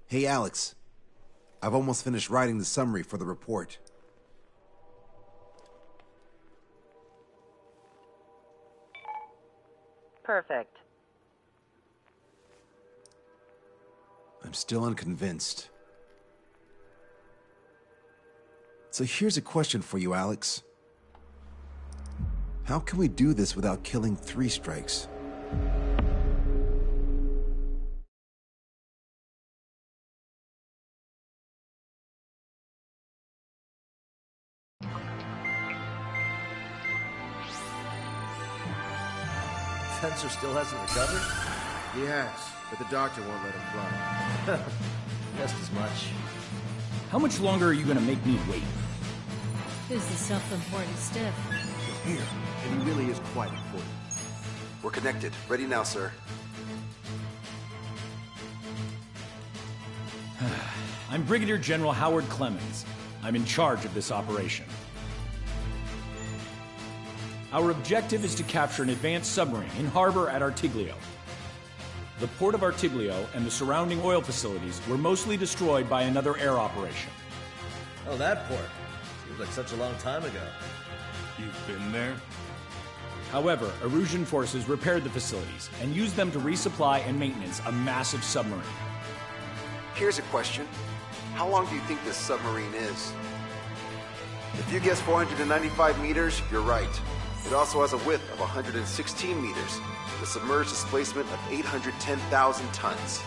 Hey, Alex. I've almost finished writing the summary for the report. Perfect. I'm still unconvinced. So here's a question for you, Alex. How can we do this without killing 3 strikes? Fencer still hasn't recovered? He has, but the doctor won't let him fly. Just as much. How much longer are you gonna make me wait? Who's the self-important stiff? Here, and he really is quite important. We're connected. Ready now, sir. I'm Brigadier General Howard Clemens. I'm in charge of this operation. Our objective is to capture an advanced submarine in harbor at Artiglio. The port of Artiglio and the surrounding oil facilities were mostly destroyed by another air operation. Oh, that port. Seems like such a long time ago. You've been there? However, Erusian forces repaired the facilities and used them to resupply and maintenance a massive submarine. Here's a question. How long do you think this submarine is? If you guess 495 meters, you're right. It also has a width of 116 meters, with submerged displacement of 810,000 tons.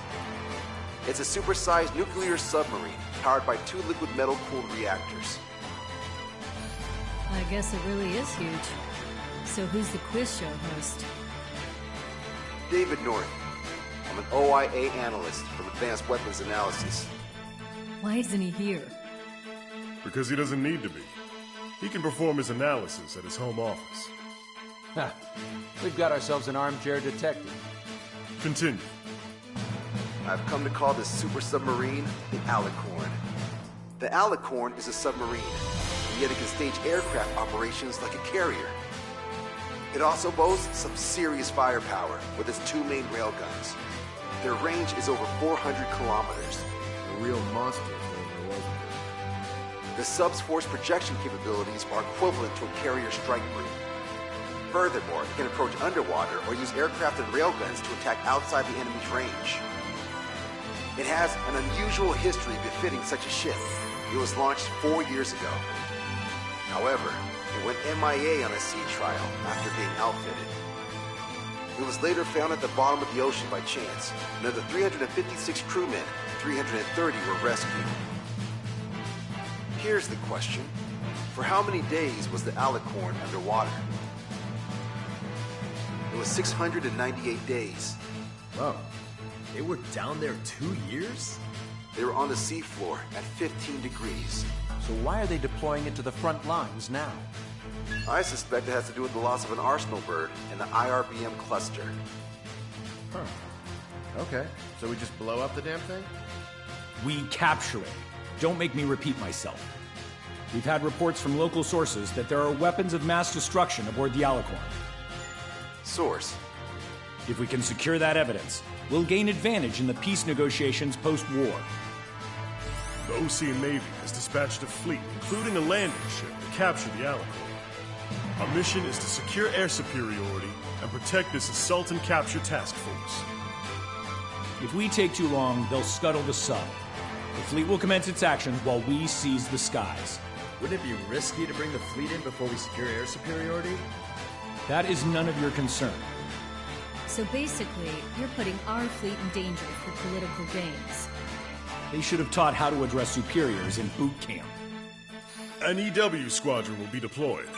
It's a supersized nuclear submarine powered by 2 liquid metal-cooled reactors. I guess it really is huge. So who's the quiz show host? David North. I'm an OIA analyst from Advanced Weapons Analysis. Why isn't he here? Because he doesn't need to be. He can perform his analysis at his home office. Ha! We've got ourselves an armchair detective. Continue. I've come to call this super submarine the Alicorn. The Alicorn is a submarine, and yet it can stage aircraft operations like a carrier. It also boasts some serious firepower with its 2 main railguns. Their range is over 400 kilometers. A real monster if there wasn't. The sub's force projection capabilities are equivalent to a carrier strike group. Furthermore, it can approach underwater or use aircraft and railguns to attack outside the enemy's range. It has an unusual history befitting such a ship. It was launched 4 years ago. However, it went MIA on a sea trial after being outfitted. It was later found at the bottom of the ocean by chance, and of the 356 crewmen, 330 were rescued. Here's the question. For how many days was the Alicorn underwater? It was 698 days. Whoa. They were down there 2 years? They were on the seafloor at 15 degrees. So why are they deploying it to the front lines now? I suspect it has to do with the loss of an arsenal bird in the IRBM cluster. Huh. Okay, so we just blow up the damn thing? We capture it. Don't make me repeat myself. We've had reports from local sources that there are weapons of mass destruction aboard the Alicorn. Source. If we can secure that evidence, we'll gain advantage in the peace negotiations post-war. The OC Navy has dispatched a fleet, including a landing ship, to capture the Alicorn. Our mission is to secure air superiority and protect this assault and capture task force. If we take too long, they'll scuttle the sub. The fleet will commence its actions while we seize the skies. Wouldn't it be risky to bring the fleet in before we secure air superiority? That is none of your concern. So basically, you're putting our fleet in danger for political gains. They should have taught how to address superiors in boot camp. An EW squadron will be deployed.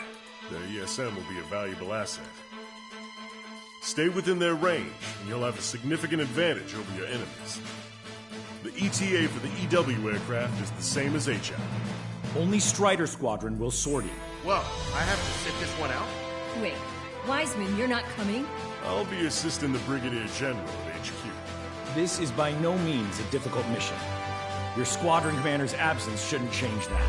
Their ESM will be a valuable asset. Stay within their range, and you'll have a significant advantage over your enemies. The ETA for the EW aircraft is the same as HI. Only Strider Squadron will sortie. Well, I have to sit this one out? Wait, Wiseman, you're not coming? I'll be assisting the Brigadier General at HQ. This is by no means a difficult mission. Your squadron commander's absence shouldn't change that.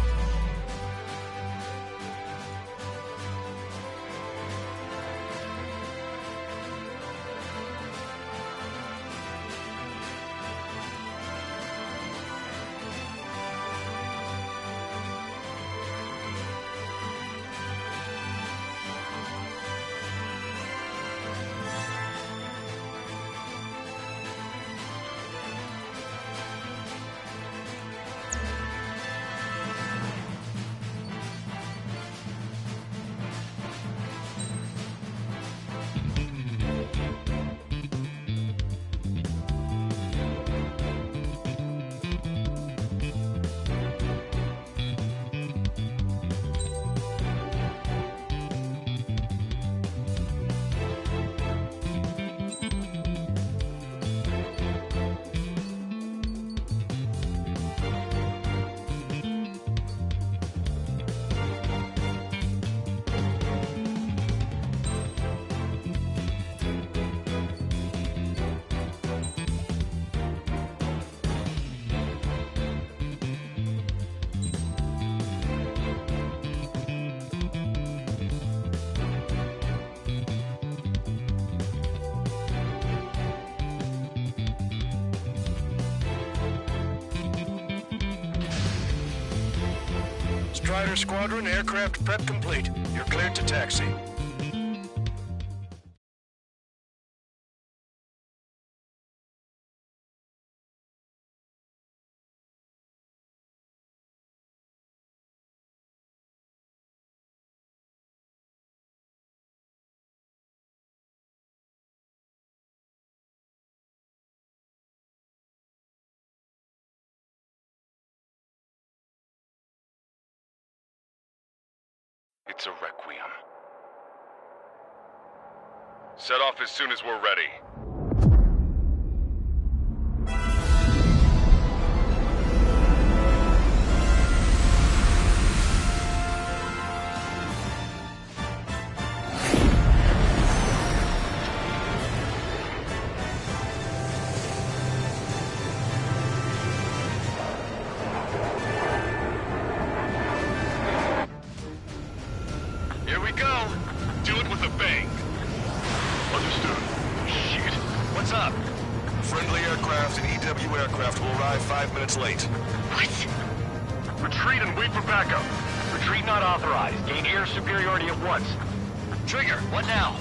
Strider Squadron, aircraft prep complete. You're cleared to taxi. It's a requiem. Set off as soon as we're ready. Late. What? Retreat and wait for backup. Retreat not authorized. Gain air superiority at once. Trigger, what now?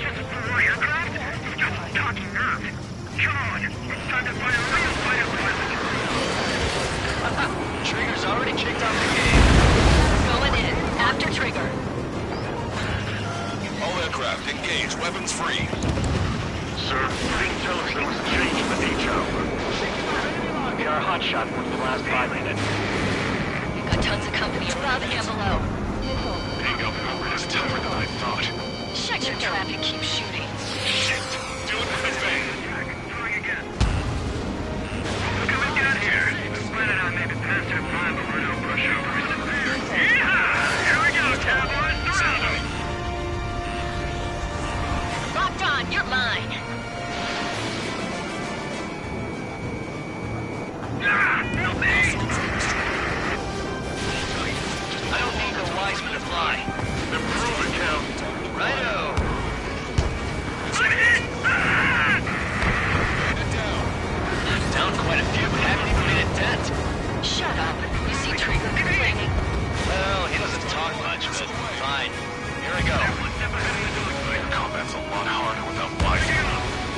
Just a four aircraft? You've got some talking nerve. Come on, it's time to fight a real fighter pilot. Trigger's already kicked off the game. Going in. After Trigger. All aircraft, engage. Weapons free. Sir, please tell us there was a change in the HO. We are hotshot for the last 5 minutes. We've got tons of company above and below. Bingo. It's tougher than I thought. Check your trap and keep shooting. Shit! Do it with a bang! Trying again. Look how we got here. Planning on maybe past our prime, but we're no pushovers. Yeehaw! Here we go, cowboys. Surround me. Locked on. You're mine. I don't need the Wiseman to fly. Improve it, Count. Righto. I'm hit! Down quite a few, but haven't even made a dent. Shut up. You see Trigger complaining? Well, he doesn't talk much, but fine. Here I go. Combat's a lot harder without Wiseman.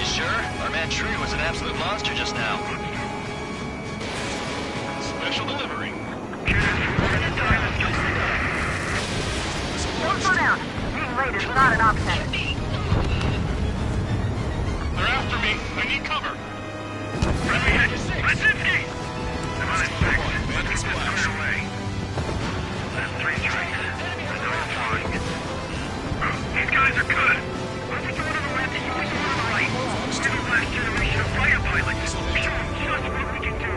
You sure? Our man Trigger was an absolute monster just now. Special delivery. Don't slow down. Being late is not an option. They're after me. I need cover. Friendly hit. Lasinski! I'm on his six. Let's get this underway. Last 3 strikes. I know you're flying. These guys are good. Let's get one on the left and you one on the right. We're the last generation of fighter pilots. Show them just what we can do.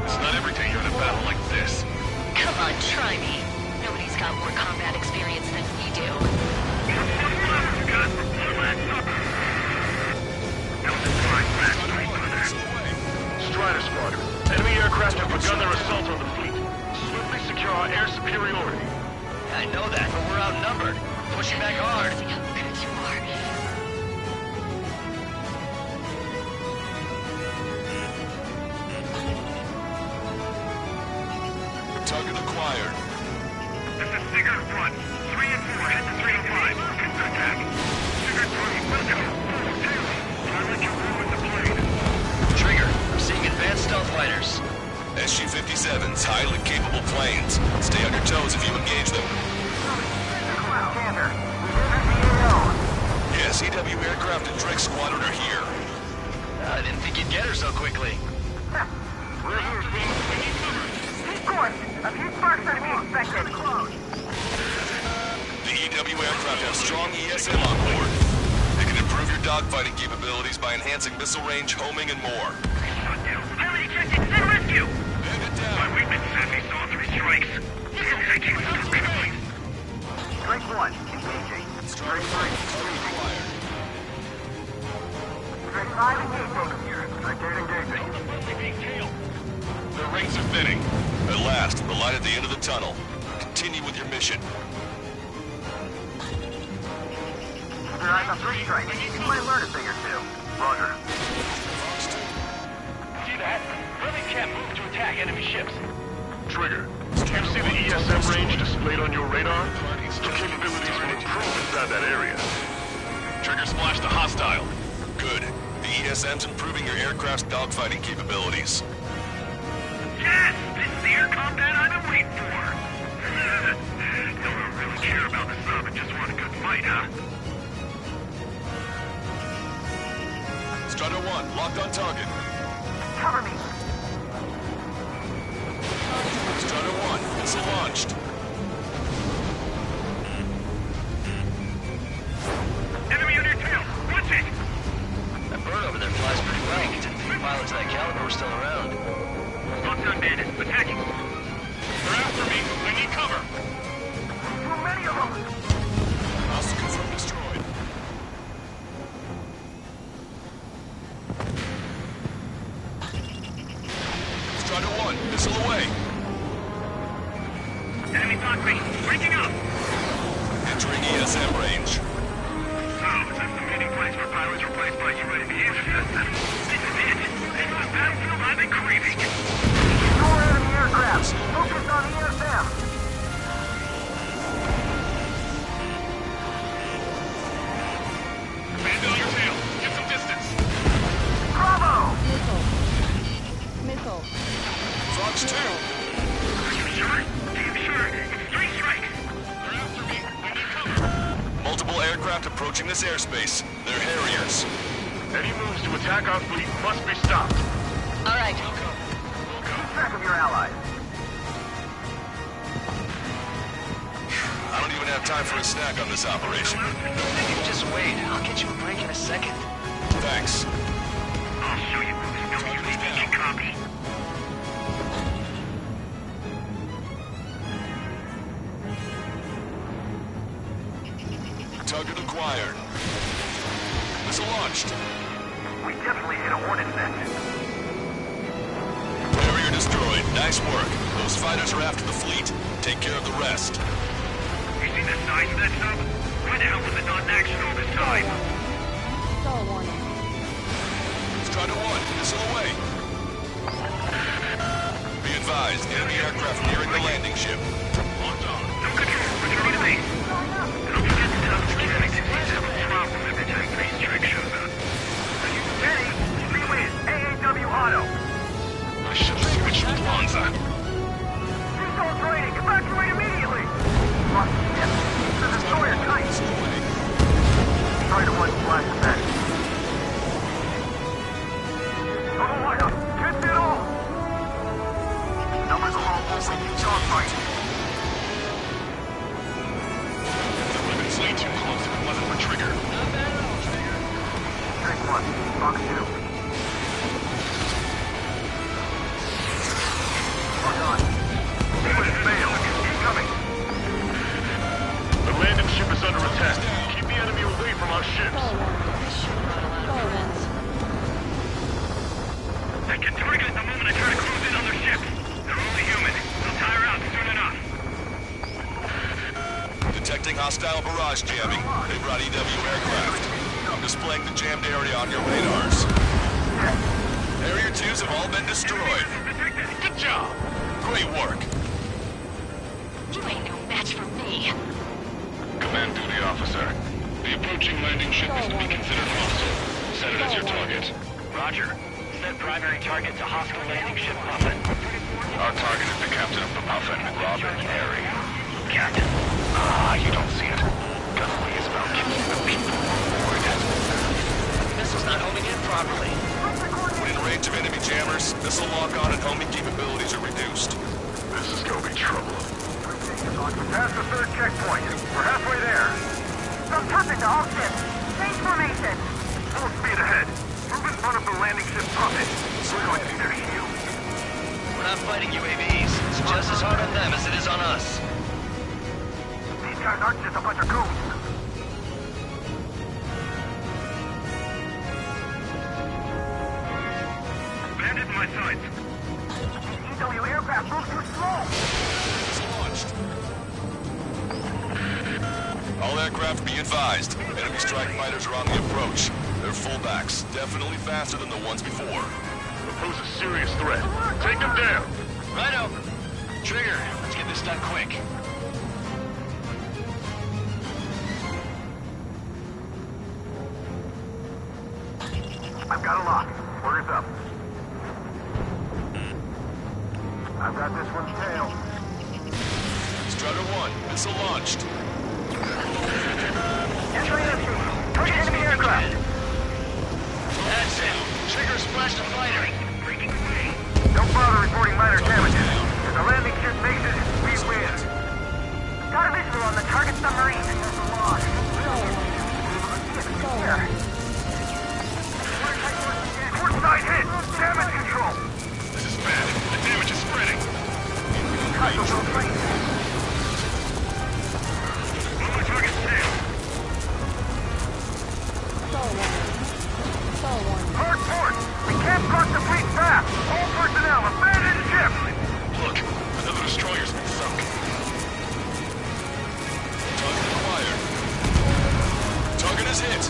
It's not every day you're in a battle like this. Come on, try me. Nobody's got more combat experience than we do. Strider Squadron. Enemy aircraft have begun their assault on the fleet. Swiftly secure our air superiority. I know that, but we're outnumbered. Pushing back hard. See how good you are. Target acquired. This is Sigurd 1. 3 and 4, head to 305. Attack. Sigurd 3, let's go. Pilot your room with the plane. Trigger, I'm seeing advanced stealth fighters. SG-57s, highly capable planes. Stay on your toes if you engage them. Yes, EW aircraft and Drake Squadron are here. I didn't think you'd get her so quickly. We're here, team. We need cover. Keep course. A few sparks are to be expected. The EW aircraft have strong ESM on board. They can improve your dogfighting capabilities by enhancing missile range, homing, and more. Pilot ejected. Send rescue. Bandit down. My weakness says he saw 3 strikes. This'll take you so quickly. Strike 1. Engaging. Strike 3. Engaging. Strike 5 engaging. Strike 8 engaging. The rates are thinning. At last, the light at the end of the tunnel. Continue with your mission. Your eyes on 3 strikes. You might learn a thing or two. Roger. See that? Really can't move to attack enemy ships. Trigger. Target see the 1, ESM target range destroyed. displayed on your radar? Your capabilities will improve inside that area. Trigger splashed a hostile. Good. The ESM's improving your aircraft's dogfighting capabilities. Yes! This is the air combat I've been waiting for! Don't really care about the sub and just want a good fight, huh? Strider 1, locked on target. Cover me! Strider 1, missile launched. Enemy on your tail! Watch it! That bird over there flies pretty well. Didn't think pilots of that caliber were still around. Shotgun bandits, attacking! They're after me! I need cover! Too many of them! Hostile confirmed destroyed. Strider 1, missile away. Enemy Valkyrie, breaking up! Entering ESM range. So, is this the meeting place where pilots replaced by UAVs? This is it! This is the battlefield I've been craving! Ignore enemy aircraft! Focus on ESM! Command on your tail! Get some distance! Bravo! Missile. Fox 2. Are you sure? Damn sure! It's 3 strikes! They're after me! I need cover! Multiple aircraft approaching this airspace. They're Harriers. Any moves to attack our fleet must be stopped. All right. Keep track of your allies. I don't even have time for a snack on this operation. Just wait. I'll get you a break in a second. Thanks. I'll show you who's no UAV can copy. Target acquired. Missile launched. We definitely hit a hornet's nest. Barrier destroyed. Nice work. Those fighters are after the fleet. Take care of the rest. You see the size of that sub? Why the hell was it not in action all this time? Stall warning. Strider 1, missile away. Be advised, enemy aircraft nearing the landing ship. Locked on. No control. Returning to base. Don't forget to tell the mechanics if you have a problem if the Type 3 strike shows up. Are you ready? Freeways, AAW Auto. I should have switched with Lanza. Resource training. Evacuate immediately. Lost the ship. The destroyer tight. Strider 1 flash attack. Total lineup. Hit it all. Numbers are all over you dogfight. The weapon's way too close to the button for trigger. Tank 1, Fox 2. Lock on. Sequence failed. Incoming. The landing ship is under attack. Keep the enemy away from our ships. Stall vents. I can target it the moment I try to close in on their ships. They're only human. They'll tire out soon enough. Detecting hostile barrage jamming. They brought EW aircraft. I'm displaying the jammed area on your radars. Harrier 2s have all been destroyed. Good job. Great work. You ain't no match for me. Command duty officer. The approaching landing ship is to be considered hostile. Set it as your target. Roger. Set primary target to hostile landing ship Puffin. Our target is the captain of the Puffin, Robert Harry. Captain. You don't see it. Gunnery is about keeping the people on board. Missile's not homing in properly. When in range of enemy jammers, missile lock-on and homing capabilities are reduced. This is gonna be trouble. Past the 3rd checkpoint. We're halfway there. Some perfect to all ships. Change formation. Full speed ahead. Move in front of the landing ship Puffin. We're going to be their shield. We're not fighting UAVs. It's just as hard on them as it is on us. These guys aren't just a bunch of goons. Bandit in my sights. EW aircraft move too slow. Launched. All aircraft be advised. Enemy strike fighters are on the approach. They're fullbacks, definitely faster than the ones before. They pose a serious threat. Take them down. Righto. Trigger, let's get done quick. I've got a lock. Orders up. I've got this one's tail. Strider 1, missile launched. Entry entry. Target enemy aircraft. That's it. Trigger splashed a fighter. Don't bother reporting minor damages. If the landing ship makes it, we win. Got a visual on the target submarine. Port side hit. Damage control. This is bad. The damage is spreading. On my target tail. Hard port. We can't cross the fleet fast. All personnel, abandon ship. Look, another destroyer's been sunk. Target acquired. Target is hit.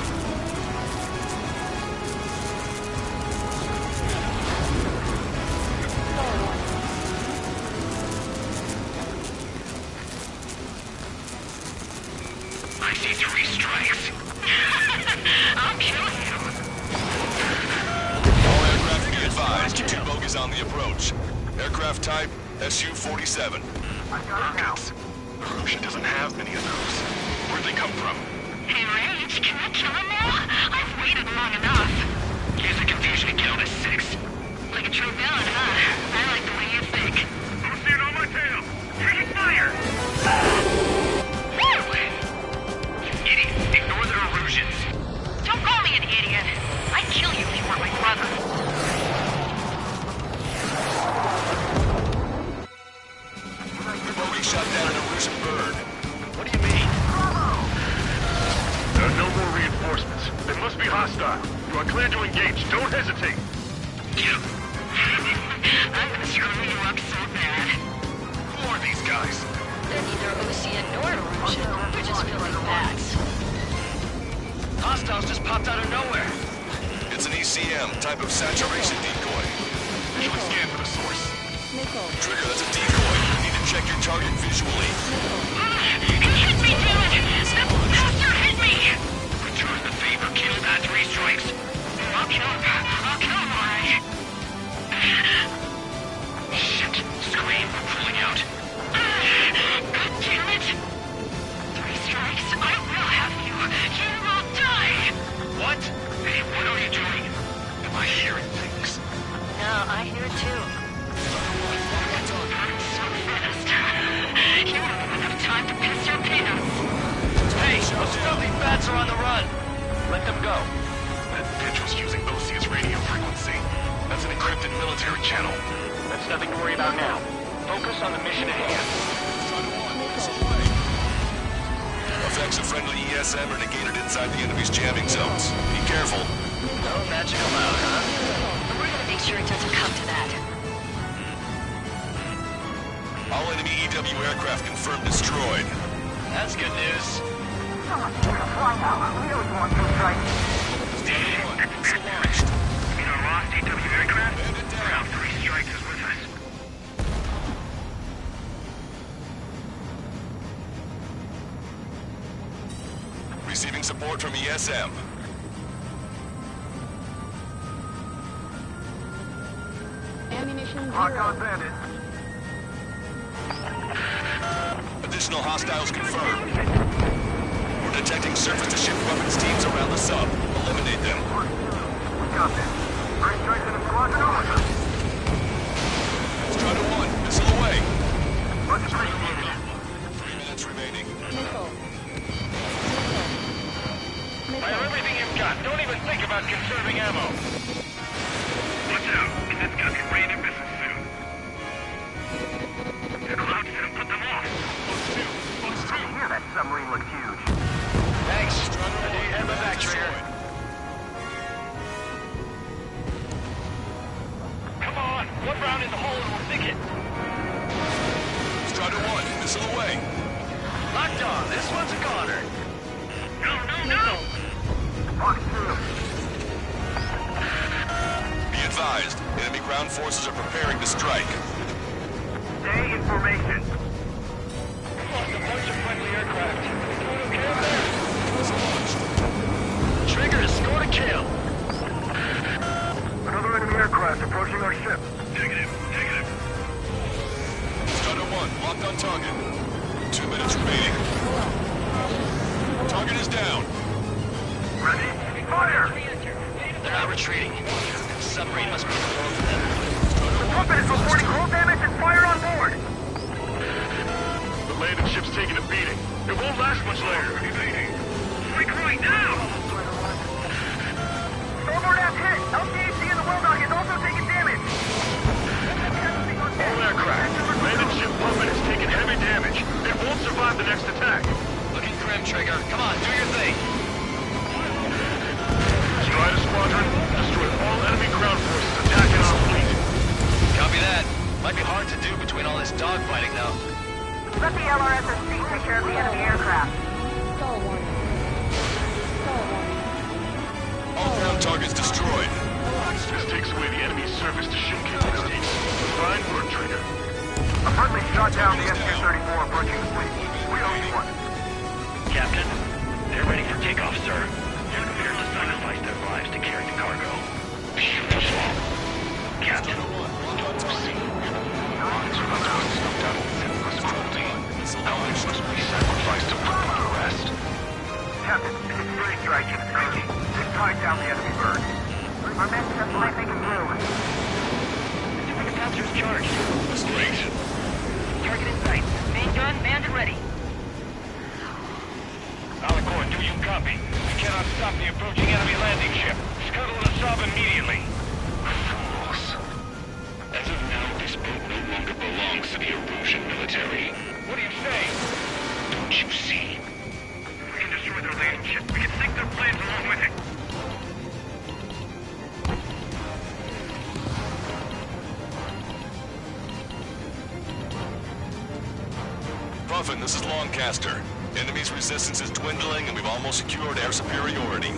I see 3 strikes. I'll kill him. All aircraft be advised. 2 bogies on the approach. Aircraft type SU-47. Rockets. Eruption doesn't have many of those. Where'd they come from? Hey, Rage, can I kill him now? I've waited long enough. Use the confusion to kill this 6. Like a true villain, huh? I like the way you think. I'm seeing on my tail. Taking fire. Woo! You idiot. Ignore the illusions. Don't call me an idiot. I'd kill you if you weren't my brother. Bogie shot down an Erusian bird. What do you mean? There are no more reinforcements. They must be hostile. You are cleared to engage. Don't hesitate. I'm gonna screw you up so bad. Who are these guys? They're neither Ocean nor Erusian. They're just filling bags. Hostiles just popped out of nowhere. It's an ECM, type of saturation decoy. Visually scan for the source. Trigger, that's a decoy. You need to check your target visually. He hit me, damn it! The bastard hit me! Return the favor, kill that 3 strikes. I'll kill him. I'll kill him, alright. Shit. Scream. We're pulling out. God damn it! 3 strikes. I will have you. You will die! What? Hey, what are you doing? Am I hearing things? No, I hear it too. I'm so fast. You won't have enough time to piss your pants. Hey, those filthy bats are on the run. Let them go. That bitch was using Osea's radio frequency. That's an encrypted military channel. That's nothing to worry about now. Focus on the mission at hand. Effects of friendly ESM are negated inside the enemy's jamming zones. Be careful. No magic allowed, huh? We're gonna make sure it doesn't come to that. All enemy EW aircraft confirmed destroyed. That's good news. Fly now. We always want to strike. Missile launched. You know, lost EW aircraft? Bandit down. Round 3 strikes is with us. Receiving support from ESM. Ammunition Lock on 0. bandit. Additional hostiles confirmed. We're detecting surface-to-ship weapons teams around the sub. Eliminate them. We got this. First strikes in the squadron over. Strider 1, missile away. Much appreciated. 3 minutes remaining. Fire everything you've got. Don't even think about conserving ammo. Watch out. This gun can rain in missiles soon. The clouds didn't put them off. Box 2. Yeah, that submarine looks huge. Thanks. I need head back, Trigger. Come on. One round in the hole and we'll think it. Strider 1, missile away. Locked on. This one's a goner. No! Box 2. Be advised, enemy ground forces are preparing to strike. Stay in formation. 1, locked on target. 2 minutes remaining. Target is down. Ready? Fire! They're not retreating. The submarine must be below them. The puppet is reporting hull damage and fire on board! The landing ship's taking a beating. It won't last much longer. Strike right now! Starboard aft hit! LCAC in the well dock is also taking damage! All aircraft. Landing ship puppet has taken heavy damage. It won't survive the next attack. Looking grim, Trigger. Come on, do your thing. Strider Squadron, destroy all enemy ground forces attacking our fleet. Copy that. Might be hard to do between all this dogfighting, though. Let the LRSSC take care of the enemy aircraft. All ground targets destroyed. This takes away the enemy's service to ship capabilities. Fine work, Trigger. A friendly shot down the SU-34 approaching the fleet. We owe you one. Captain, they're ready for takeoff, sir. They're prepared to sacrifice their lives to carry the cargo. Beautiful. Captain, Knowledge must be sacrificed to put them to rest. Captain, this is Free Strike in Turkey. Just tied down the enemy bird. Our men just might make it through. the helicopter's charged. That's great. Target in sight. Main gun manned and ready. Alicorn, do you copy? We cannot stop the approaching enemy landing ship. Scuttle the sub immediately. Fools. As of now, this boat no longer belongs to the Erusian military. What do you say? Don't you see? We can destroy their landing ship. We can sink their planes along with it. Puffin, this is Lancaster. Enemy's resistance is dwindling and we've almost secured air superiority.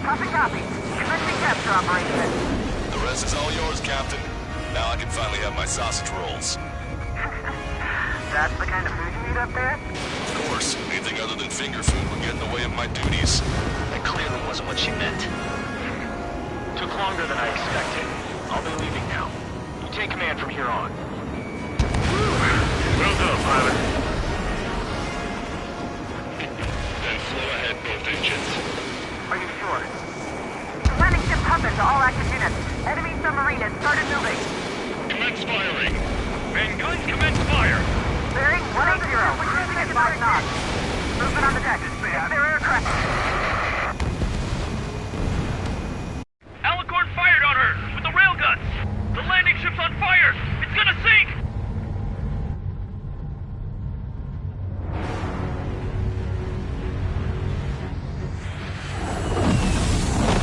Copy, copy. Commencing capture operation. The rest is all yours, Captain. Now I can finally have my sausage rolls. That's the kind of food you eat up there? Of course, anything other than finger food would get in the way of my duties. That clearly wasn't what she meant. Took longer than I expected. I'll be leaving now. You take command from here on. Well done, pilot. Then flow ahead, both engines. Are you sure? Landing ship Puppet to all active units. Enemy submarine has started moving. Commence firing. Main guns commence fire. Bearing 180. Cruising at 5 knots. Movement on the deck. It's their aircraft. Alicorn fired on her with the railguns. The landing ship's on fire. It's gonna sink.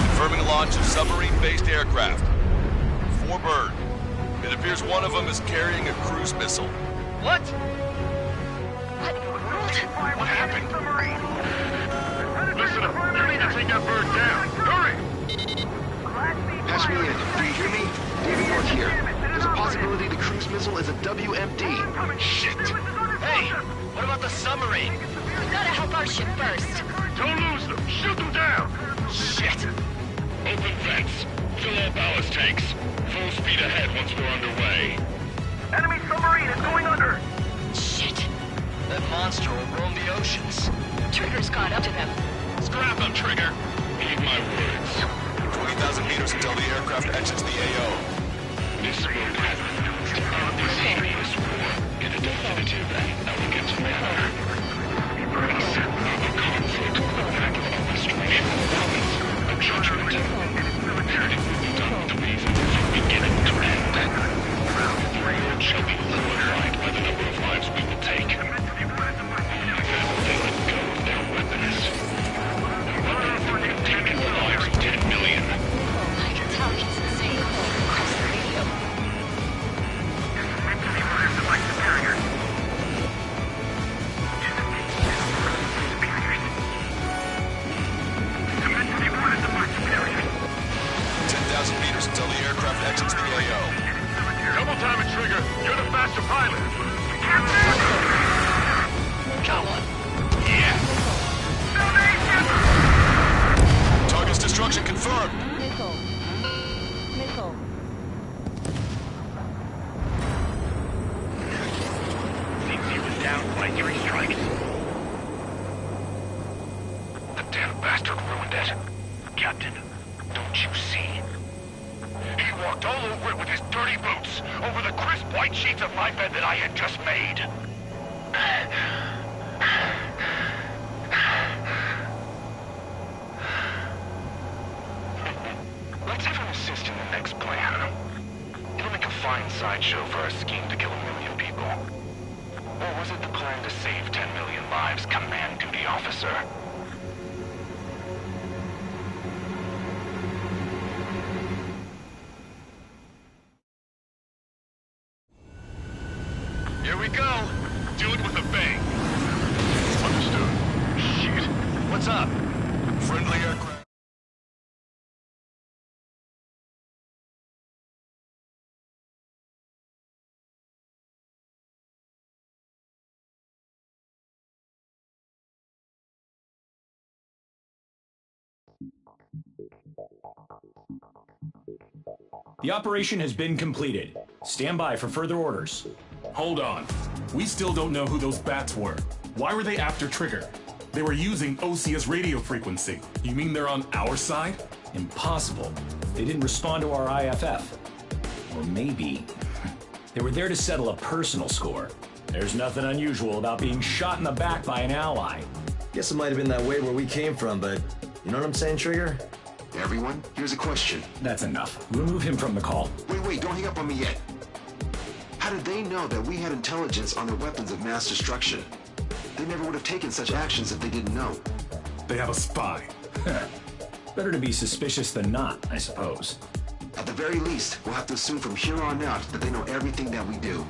Confirming launch of submarine-based aircraft. 4 bird. It appears one of them is carrying a cruise missile. What? What happened? Listen up. You need to take that bird down. Hurry! Patch me in. Do you hear me? David York here. There's a possibility the cruise missile is a WMD. Shit! Hey, what about the submarine? We gotta help our ship first. Don't lose them. Shoot them down. Shit! Open vents. Fill all ballast tanks. Full speed ahead once we're underway. Enemy submarine is going under. Shit. That monster will roam the oceans. Trigger's caught up to them. Scrap them, Trigger. Heed my words. 20,000 meters until the aircraft exits the AO. This will end this heinous war in a definitive and elegant manner. Embrace a conflict that of frustration promise a judgment. And it will be done with reason from beginning to end. The world shall be horrified by the number of lives we will take. Then they let go of their weapons. They've taken the lives of 10 million. I can tell he's insane. Across the radio. only 3 strikes. The damn bastard ruined it. Captain, Don't you see? he walked all over it with his dirty boots, over the crisp white sheets of my bed that I had just made. Let's have him assist in the next plan. It'll make a fine sideshow for our scheme to kill 1 million people. Or was it the plan to save 10 million lives, Command Duty Officer? Here we go. Do it with a bang. Understood. Shit. What's up? Friendly aircraft. The operation has been completed. Stand by for further orders. Hold on. We still don't know who those bats were. Why were they after Trigger? They were using OSEA's radio frequency. You mean they're on our side? Impossible. They didn't respond to our IFF. Or maybe they were there to settle a personal score. There's nothing unusual about being shot in the back by an ally. Guess it might have been that way where we came from, but you know what I'm saying, Trigger? Everyone, here's a question. That's enough. Remove him from the call. Wait, don't hang up on me yet. How did they know that we had intelligence on their weapons of mass destruction? They never would have taken such actions if they didn't know. They have a spy. Better to be suspicious than not, I suppose. At the very least, we'll have to assume from here on out that they know everything that we do.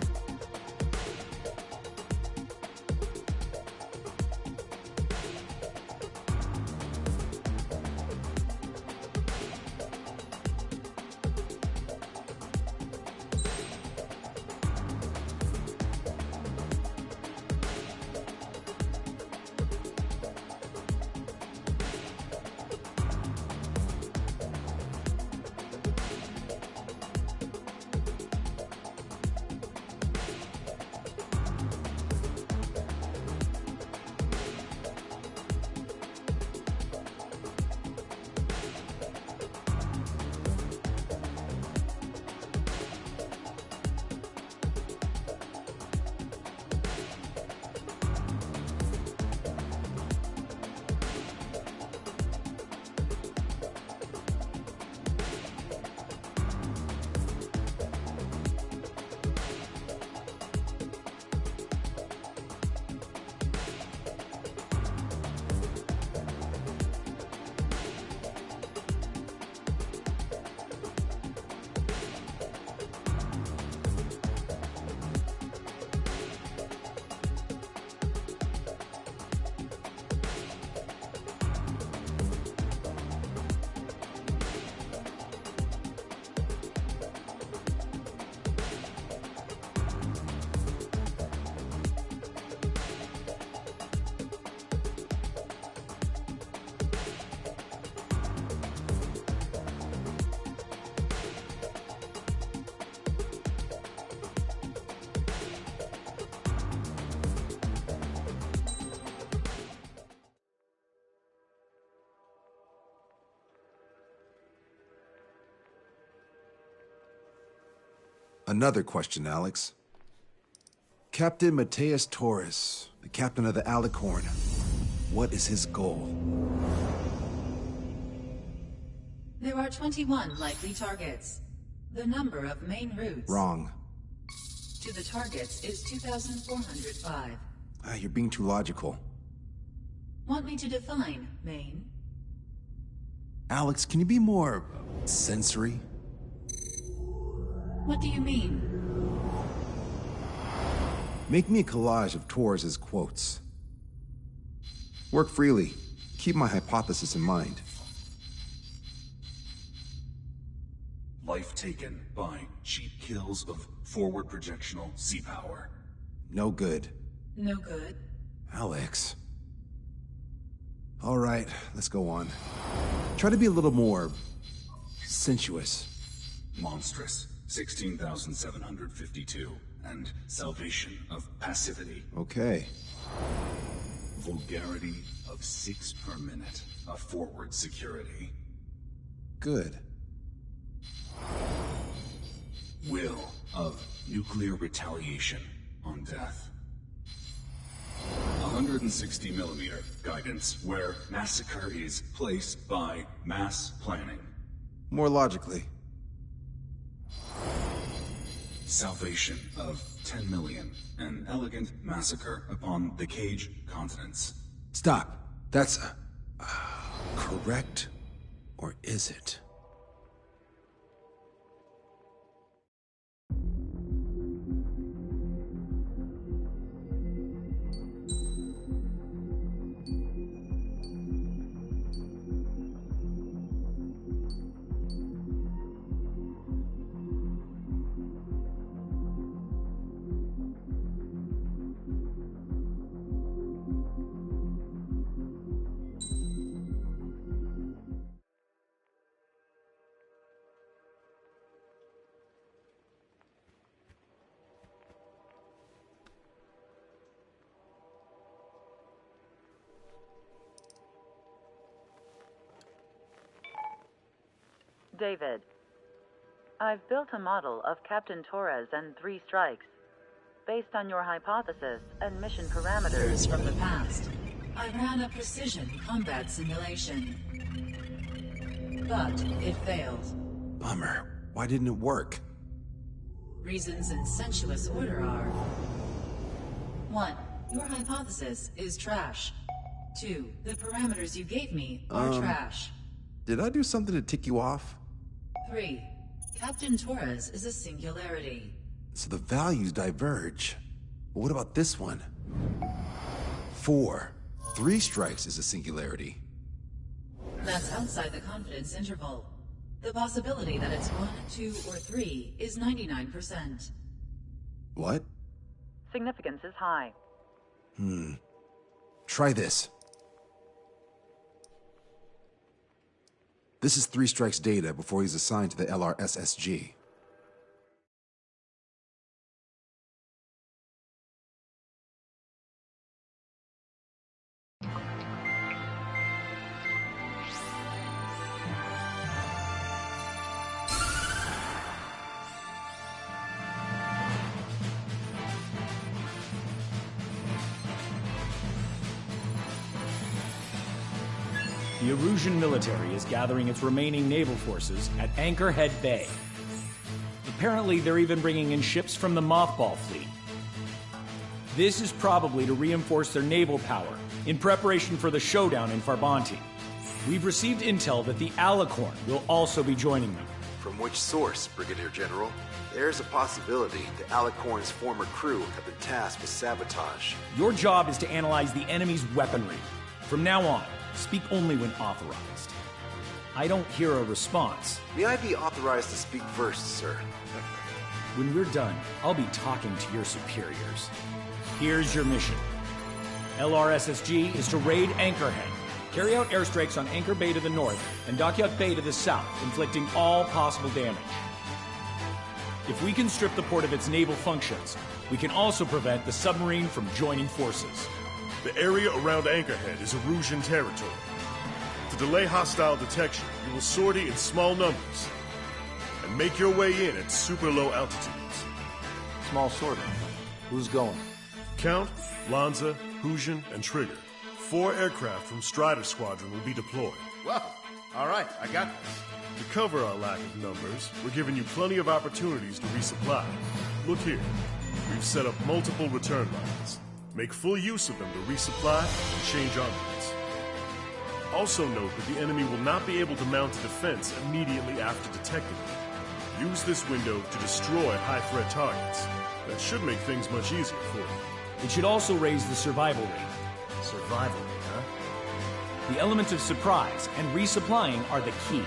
Another question, Alex. Captain Mateus Torres, the captain of the Alicorn. What is his goal? There are 21 likely targets. The number of main routes Wrong. to the targets is 2,405. You're being too logical. Want me to define main? Alex, can you be more sensory? What do you mean? Make me a collage of Torres's quotes. Work freely. Keep my hypothesis in mind. Life taken by cheap kills of forward projectional sea power. No good. No good. Alex. All right, let's go on. Try to be a little more sensuous. Monstrous. 16,752. and salvation of passivity. Okay. Vulgarity of 6 per minute of forward security. Good. Will of nuclear retaliation on death. 160mm guidance where massacre is placed by mass planning. More logically. Salvation of 10 million. An elegant massacre upon the Cage continents. Stop. That's correct, or is it? David, I've built a model of Captain Torres and 3 strikes. Based on your hypothesis and mission parameters from the past, I ran a precision combat simulation. But it failed. Bummer. Why didn't it work? Reasons in sensuous order are: 1. Your hypothesis is trash. 2. The parameters you gave me are trash. Did I do something to tick you off? 3. Captain Torres is a singularity. So the values diverge. But what about this one? 4. 3 strikes is a singularity. That's outside the confidence interval. The possibility that it's 1, 2, or 3 is 99%. What? Significance is high. Try this. This is 3 strikes data before he's assigned to the LRSSG. The Erusian military is gathering its remaining naval forces at Anchorhead Bay. Apparently, they're even bringing in ships from the Mothball fleet. This is probably to reinforce their naval power in preparation for the showdown in Farbanti. We've received intel that the Alicorn will also be joining them. From which source, Brigadier General? There's a possibility the Alicorn's former crew have been tasked with sabotage. Your job is to analyze the enemy's weaponry. From now on, speak only when authorized. I don't hear a response. May I be authorized to speak first, sir? When we're done, I'll be talking to your superiors. Here's your mission. LRSSG is to raid Anchorhead, carry out airstrikes on Anchor Bay to the north and Dockyard Bay to the south, inflicting all possible damage. If we can strip the port of its naval functions, we can also prevent the submarine from joining forces. The area around Anchorhead is Erusian territory. To delay hostile detection, you will sortie in small numbers and make your way in at super low altitudes. Small sortie. Who's going? Count, Lanza, Hujan, and Trigger. 4 aircraft from Strider Squadron will be deployed. Well, all right, I got this. To cover our lack of numbers, we're giving you plenty of opportunities to resupply. Look here. We've set up multiple return lines. Make full use of them to resupply and change armaments. Also note that the enemy will not be able to mount a defense immediately after detecting them. Use this window to destroy high-threat targets. That should make things much easier for you. It should also raise the survival rate. Survival rate, huh? The element of surprise and resupplying are the key.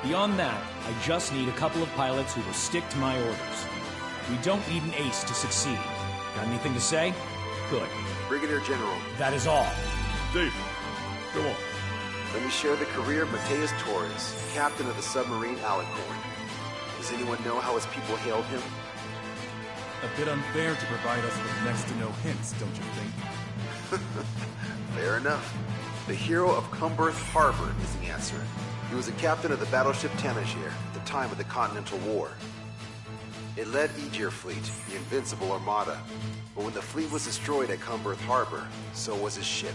Beyond that, I just need a couple of pilots who will stick to my orders. We don't need an ace to succeed. Got anything to say? Good. Brigadier General. That is all. David, go on. Let me share the career of Mateus Torres, captain of the submarine Alicorn. Does anyone know how his people hailed him? A bit unfair to provide us with next to no hints, don't you think? Fair enough. The hero of Cumberth Harbor is the answer. He was the captain of the battleship Tanager at the time of the Continental War. It led Aegir Fleet, the Invincible Armada. But when the fleet was destroyed at Cumberth Harbor, so was his ship.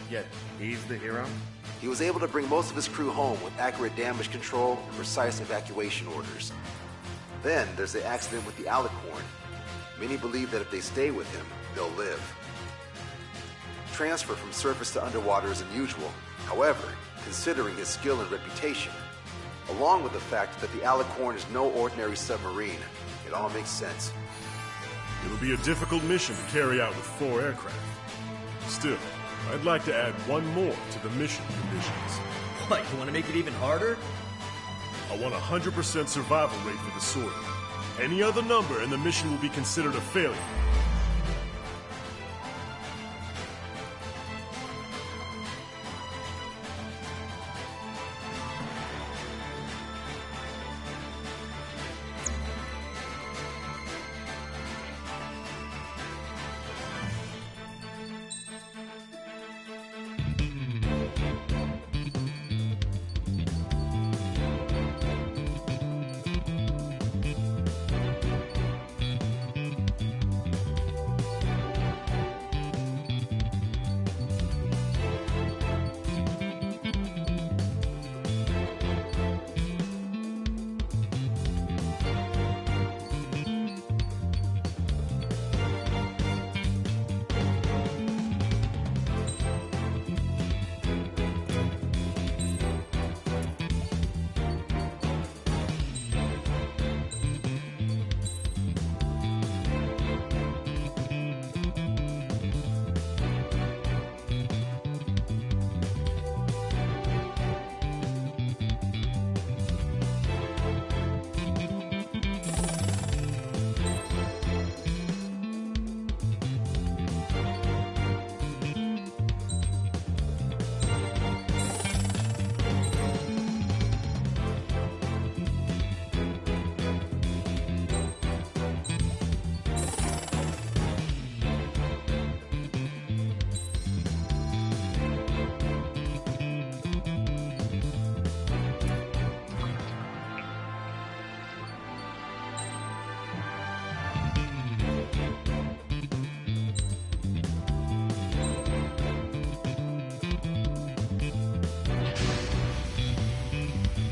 Yet, he's the hero? He was able to bring most of his crew home with accurate damage control and precise evacuation orders. Then there's the accident with the Alicorn. Many believe that if they stay with him, they'll live. Transfer from surface to underwater is unusual. However, considering his skill and reputation, along with the fact that the Alicorn is no ordinary submarine, it all makes sense. It'll be a difficult mission to carry out with 4 aircraft. Still, I'd like to add one more to the mission conditions. What, you want to make it even harder? I want 100% survival rate for the Sword. Any other number and the mission will be considered a failure.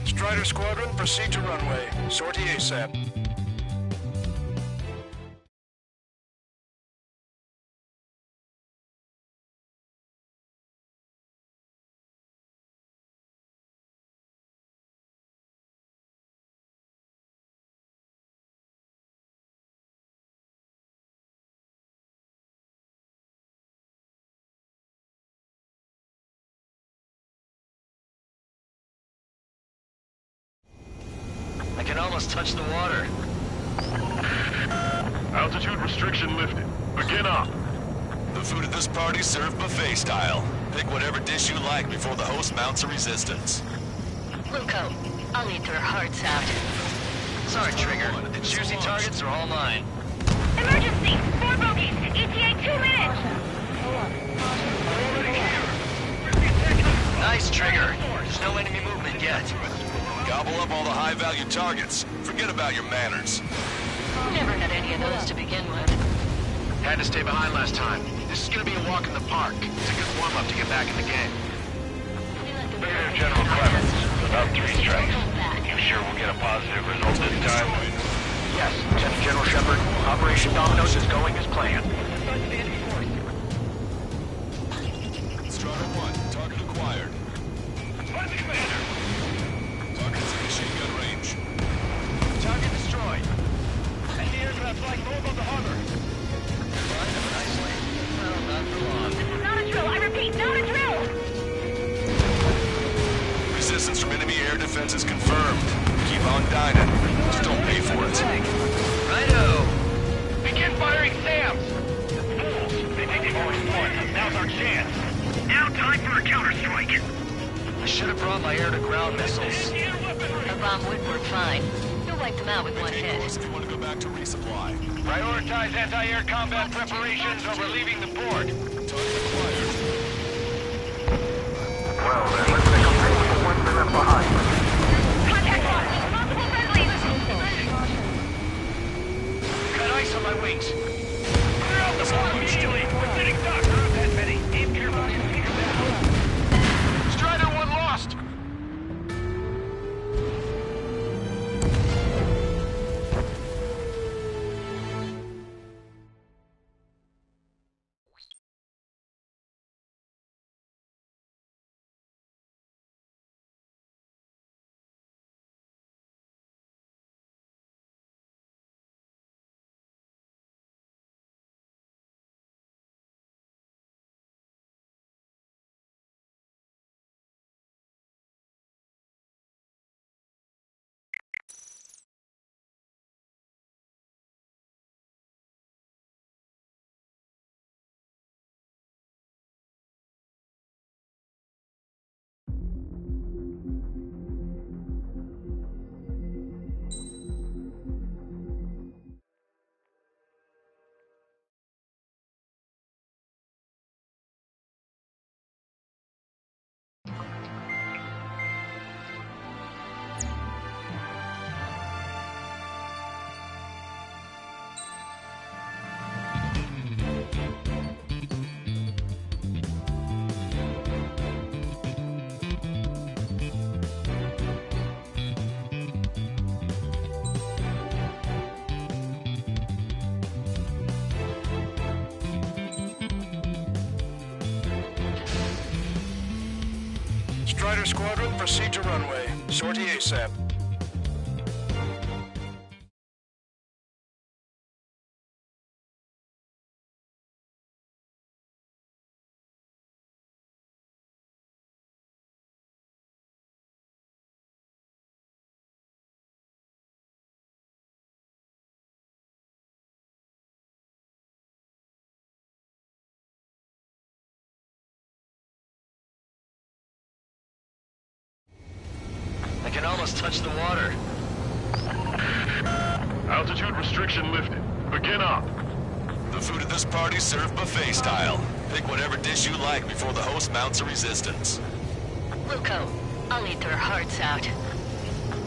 Strider Squadron, proceed to runway. Sortie ASAP. I can almost touch the water. Altitude restriction lifted. Begin up. The food at this party served buffet style. Pick whatever dish you like before the host mounts a resistance. Luco, I'll eat their hearts out. Sorry, Trigger. The juicy targets are all mine. Emergency! 4 bogeys! ETA 2 minutes! Nice, Trigger. There's no enemy movement yet. Gobble up all the high-value targets. Forget about your manners. Never had any of those to begin with. Had to stay behind last time. This is gonna be a walk in the park. It's a good warm-up to get back in the game. Brigadier General Clemens, about 3 strikes. You sure we'll get a positive result this time? Yes, Lieutenant General Shepard. Operation Dominoes is going as planned. Strider 1, target acquired. Find the commander! Target's in machine gun range. Target destroyed. Anti-aircraft flying low above the harbor. Fine, have a nice lane. Well, not for long. This is not a drill. I repeat, not a drill! Resistance from enemy air defenses confirmed. Keep on dining. Just don't pay for it. Righto! Begin firing SAMs! Fools! They think they've always won. Now's our chance. Now time for a counterstrike. I should have brought my air-to-ground missiles. A bomb would work fine. No We'll wipe them out with one hit. If you want to go back to resupply. Prioritize anti-air combat preparations over leaving the port. Target acquired. Well then, let's make a break with the ones we left behind. Contact lost. Multiple friendlies. Got ice on my wings. Clear out the port immediately. We're sitting ducks. Not that many. Aim careful. Strider 1 lost. Strider Squadron, proceed to runway. Sortie ASAP. I can almost touch the water. Altitude restriction lifted. Begin up. The food at this party's served buffet style. Pick whatever dish you like before the host mounts a resistance. Wilco, I'll eat their hearts out.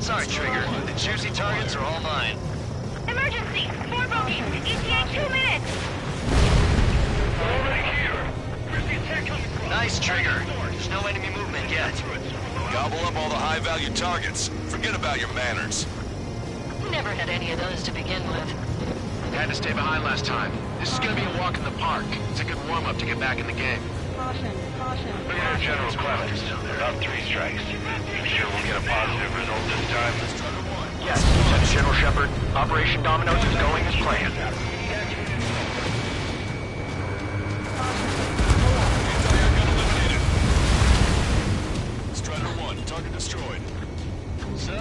Sorry, Trigger. The juicy targets are all mine. Emergency! 4 bogeys! ETA 2 minutes! Already here. Where's the attack coming from? Nice, Trigger. There's no enemy movement yet. Gobble up all the high-value targets. Forget about your manners. Never had any of those to begin with. Had to stay behind last time. This is gonna be a walk in the park. It's a good warm-up to get back in the game. Caution, caution. Brigadier General Clusters. About 3 strikes. You sure we'll get a positive result this time? Yes, Lieutenant General Shepard. Operation Dominoes is going as planned. Strider 1, target destroyed. So,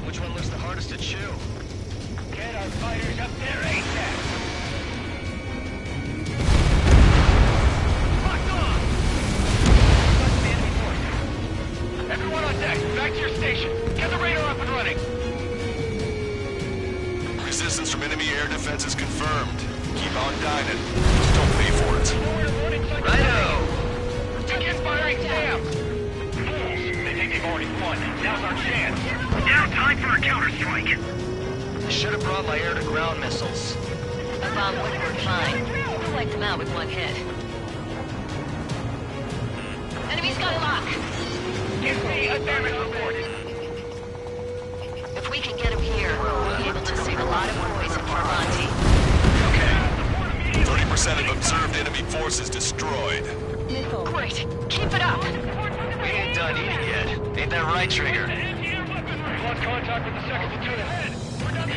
which one looks the hardest to chew? Get our fighters up there ASAP. Locked on! Everyone on deck, back to your station. Get the radar up and running. Resistance from enemy air defense is confirmed. Keep on dining. Just don't pay for it. Righto! Begin firing Sam! They think they've already won. Now's our chance. Now time for a counterstrike. I should have brought my air-to-ground missiles. A bomb would work fine. We'll wipe them out with one hit. Enemy's got a lock. Give me a damage report. If we can get him here, we'll be able to save a lot of boys in Formonti. Okay. 30% of observed enemy forces destroyed. Great. Keep it up. We ain't done eating yet. Ain't that right, Trigger? We've lost contact with the second platoon ahead.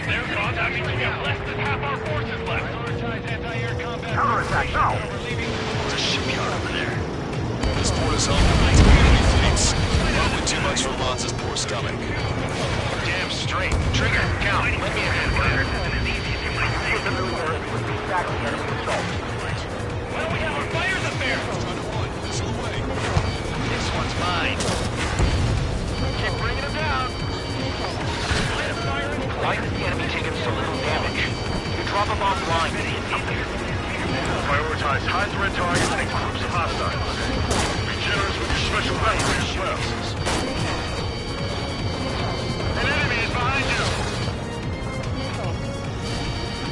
Their contact means we have less than half our forces left. Counterattack now! There's a shipyard over there. This port is home to multiple enemy fleets. Probably too much for Lanza's poor stomach. Damn straight. Trigger, count. Let me ahead, brother. Well, we have our fires up there! This one's mine. Keep bringing them down. Light has high threat targets and groups of hostiles. Be generous with your special weaponry as well. An enemy is behind you!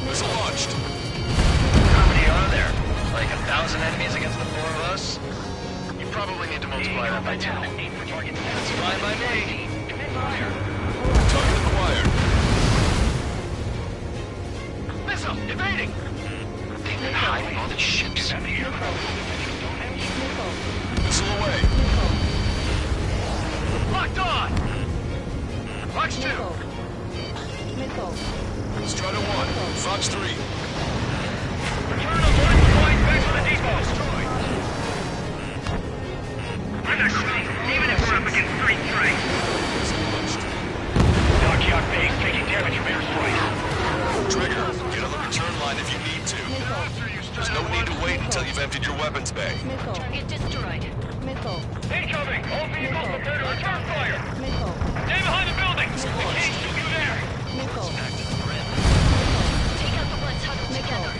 Missile launched. How many are there? Like 1,000 enemies against the 4 of us? You probably need to multiply that by 2. That's fine by me. Target acquired. Missile! Evading! They've been hiding all these ships. Missile away. Locked on! Fox 2! Strider 1. Fox 3. Return of one deploying back to the depot! Even if we're up against 3 strikes. Dockyard base taking damage from airstrikes. Trigger, get on the return line if you need to. There's no need to wait until you've emptied your weapons bay. Target destroyed. Incoming! All vehicles prepare to return fire! Stay behind the building! They can't shoot you there! Take out the ones huddled together.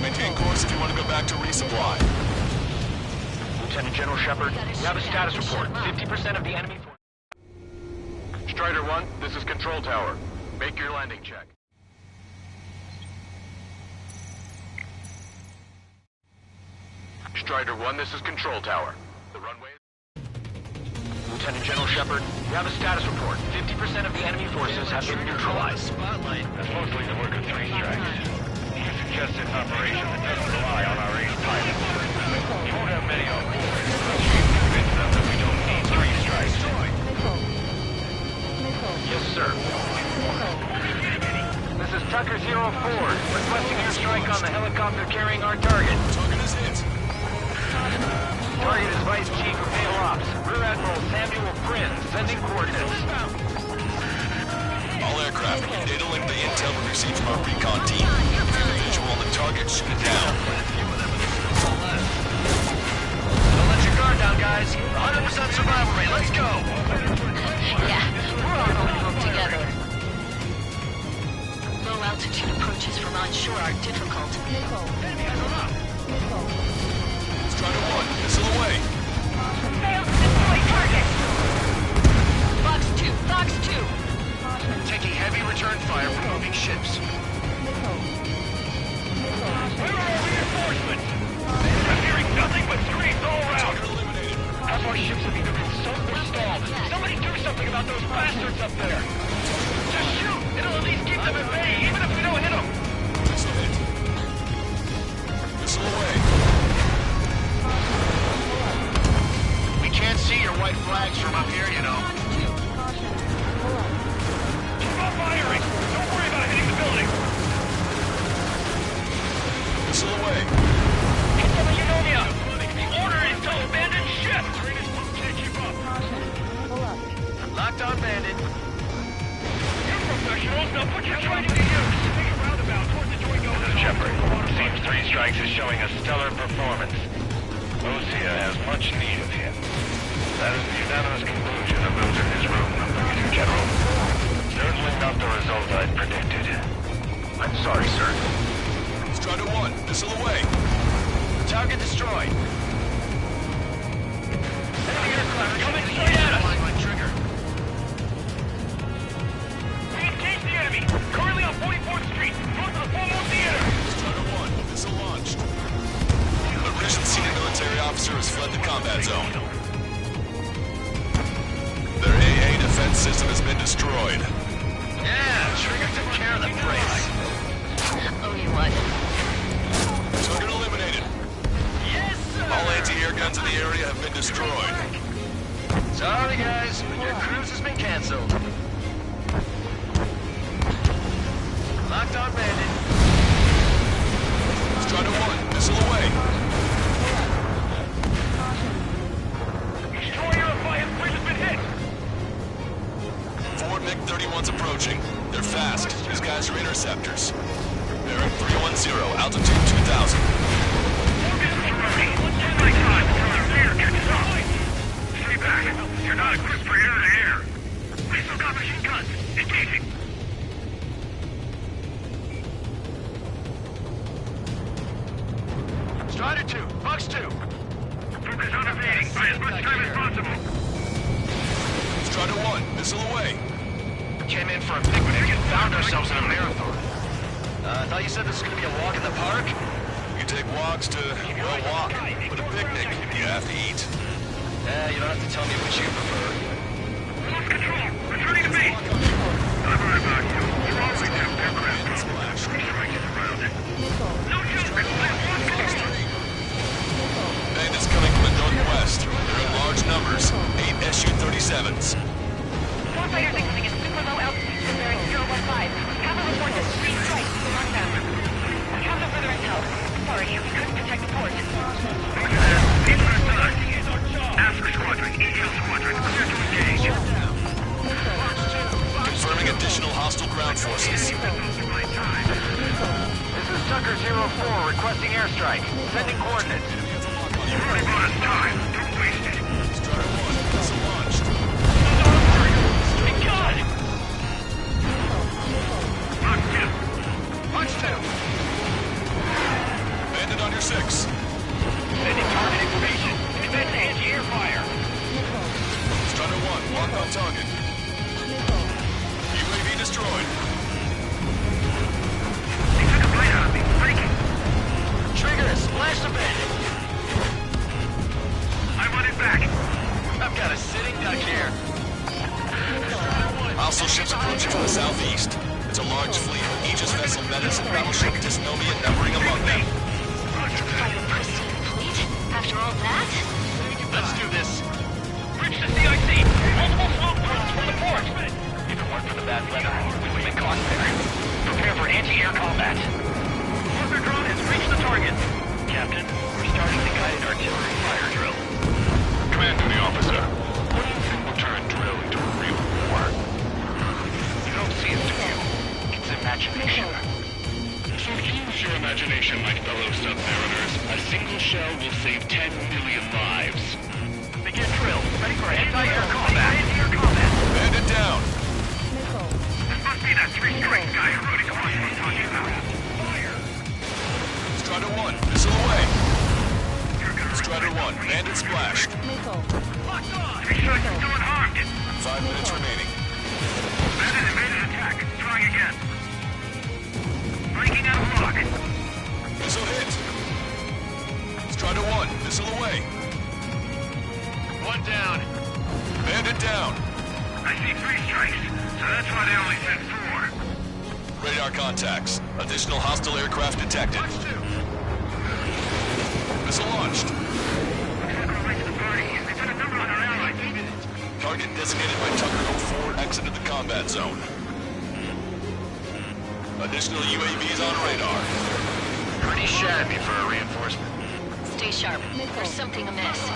Maintain course if you want to go back to resupply. Lieutenant General Shepard, we have a status report. 50% of the enemy force. Strider 1, this is Control Tower. Make your landing check. Strider 1, this is Control Tower. The runway Lieutenant General Shepard, we have a status report. 50% of the enemy forces have been neutralized. Spotlight. That's mostly the work of 3 strikes. You suggested an operation that doesn't rely on our ace pilots. You won't have many on board. We've convinced them that we don't need 3 strikes. Yes, sir. This is Tucker 04, requesting airstrike on the helicopter carrying our target. Target is hit. Target is Vice Chief of Naval Ops, Rear Admiral Samuel Prin, sending coordinates. All aircraft, data link the intel we received from our recon team. View the visual on the target, shoot it down. Don't let your guard down, guys. 100% survival rate, let's go! Yeah, we're all holding them together. Low altitude approaches from onshore are difficult. Strider 1, missile away. Failed to destroy target. Fox 2, Fox 2. Taking heavy return fire from moving ships. Where are our reinforcements? I'm hearing nothing but screams all around. Half our ships have either been sunk or stalled. Somebody do something about those bastards up there. Just shoot! It'll at least keep them at bay, even if we don't hit them. Missile hit. Missile away. We can't see your white flags from up here, you know. Keep on firing! Don't worry about hitting the building! Missile away. Get them in Eunomia! The order is to abandon ship! Can't keep up. Locked on bandit. You're professionals, now put your training to use! Take a roundabout towards the joint go. Shepard, seems 3 strikes is showing a stellar performance. Osea has much need of him. That is the unanimous conclusion of those in his room, Brigadier General. Certainly not the result I'd predicted. I'm sorry, sir. Strider 1, missile away. Target destroyed. Enemy aircraft coming straight at us! My trigger. We engaged the enemy! Currently on 44th Street, north of the Fomo Theater! Strider 1, missile launched. A recent senior military officer has fled the combat zone. Their AA defense system has been destroyed. Yeah, trigger took care of the brakes. Oh, you what? Target eliminated. Yes, sir! All anti-air guns in the area have been destroyed. Sorry, guys. Your cruise has been canceled. Locked on bandit. Strider 1, missile away. Destroyer of Viant Bridge has been hit! Forward MiG-31's approaching. They're fast. These guys are interceptors. Bearing 310, altitude 2000. Stay back. You're not equipped for air-to-air. We still got machine guns. Engaging. Strider 2, Fox 2. Focus on evading. Buy as much time as possible. Strider 1, missile away. Came in for a picnic and found ourselves in a marathon. I thought you said this was gonna be a walk in the park? You take walks to, well, walk. But a picnic, you have to eat. You don't have to tell me which you prefer. Lost control. Returning to base. Not worried about you. You're always have aircraft problems. Strikers around. No joke. Lost control. Bandits coming from the northwest. They're in large numbers. 8 Su-37s. Warfighters incoming at super low altitude from bearing 015. Have a report that 3 strikes on them. We have no further intel. Sorry, we couldn't protect the port. Ask squadron, EL squadron, clear to engage. Confirming additional hostile ground forces. This is Tucker 04 requesting airstrike. Sending coordinates. You've already bought us time. Don't waste it. Strider 1, missile launched. My God! Mark 2. Mark 2. Bandit on your 6. Sending target information. Advance anti-air fire. Strider 1, locked on target. UAV destroyed. They took a bite out of me. Breaking. Trigger, splash the bandit. I want it back. I've got a sitting duck here. Hostile ships approaching from the southeast. It's a large fleet with Aegis vessel Menace and battleship Dysnomia numbering among them. After all that? Let's do this. Bridge to CIC. Multiple smoke drones from the port. If it weren't for the bad weather, we would have been caught there. Prepare for anti-air combat. Mortar drone has reached the target. Captain, we're starting the guided artillery fire drill. Command to the officer. What do you think will turn drill into a real war? You don't see it, do you? It's imagination. So use your imagination, my fellow submariners. A single shell will save 10 million lives. Begin drill. Ready for anti-air combat. Bandit down. This must be that 3-strike guy who wrote it to us I'm talking about. Strider 1, missile away. Strider 1, bandit splashed. 3 strikes is still unharmed. 5 minutes remaining. Bandit evaded attack. Trying again. Breaking out of lock. Missile hit. Strider 1, missile away. 1 down. Bandit down. I see 3 strikes, so that's why they only sent 4. Radar contacts. Additional hostile aircraft detected. Missile launched. Target designated by Tucker 04 exited the combat zone. Additional UAVs on radar. Pretty shabby for a reinforcement. Stay sharp. There's something amiss.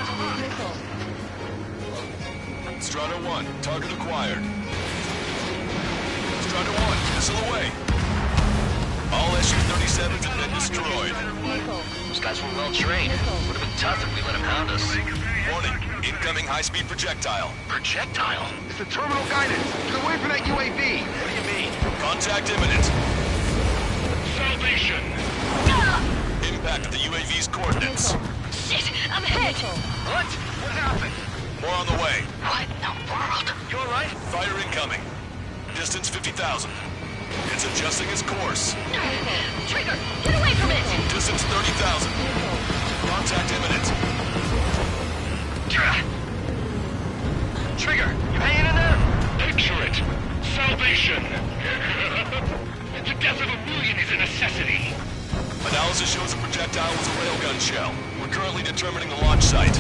Strider 1, target acquired. Strider 1, missile away. All Su-37s have been destroyed. Those guys were well trained. Would have been tough if we let them hound us. Warning, incoming high-speed projectile. Projectile? It's the terminal guidance. Get away from that UAV. What do you mean? Contact imminent. Salvation. Impact at the UAV's coordinates. Shit, I'm hit! What? What happened? More on the way. What in the world? You alright? Fire incoming. Distance 50,000. It's adjusting its course. Trigger, get away from it! Distance 30,000. Contact imminent. Trigger, you hanging in there? Picture it. Salvation. The death of a million is a necessity. Analysis shows the projectile was a railgun shell. We're currently determining the launch site.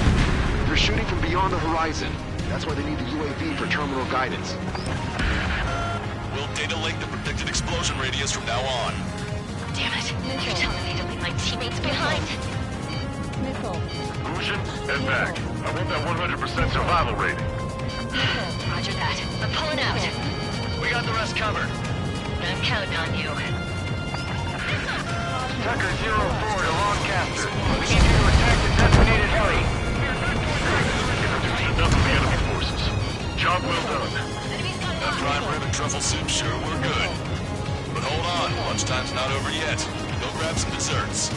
They're shooting from beyond the horizon. That's why they need the UAV for terminal guidance. We'll data link the predicted explosion radius from now on. Damn it, you're telling me to leave my teammates behind? Lucian, head back. I want that 100% survival rating. Roger that. I'm pulling out. We got the rest covered. I'm counting on you. Tucker 04 to Lancaster. We need you to attack the designated heli. Enough of the enemy forces. Job well done. That prime rib and truffle soup sure were good. But hold on, lunchtime's not over yet. Go grab some desserts.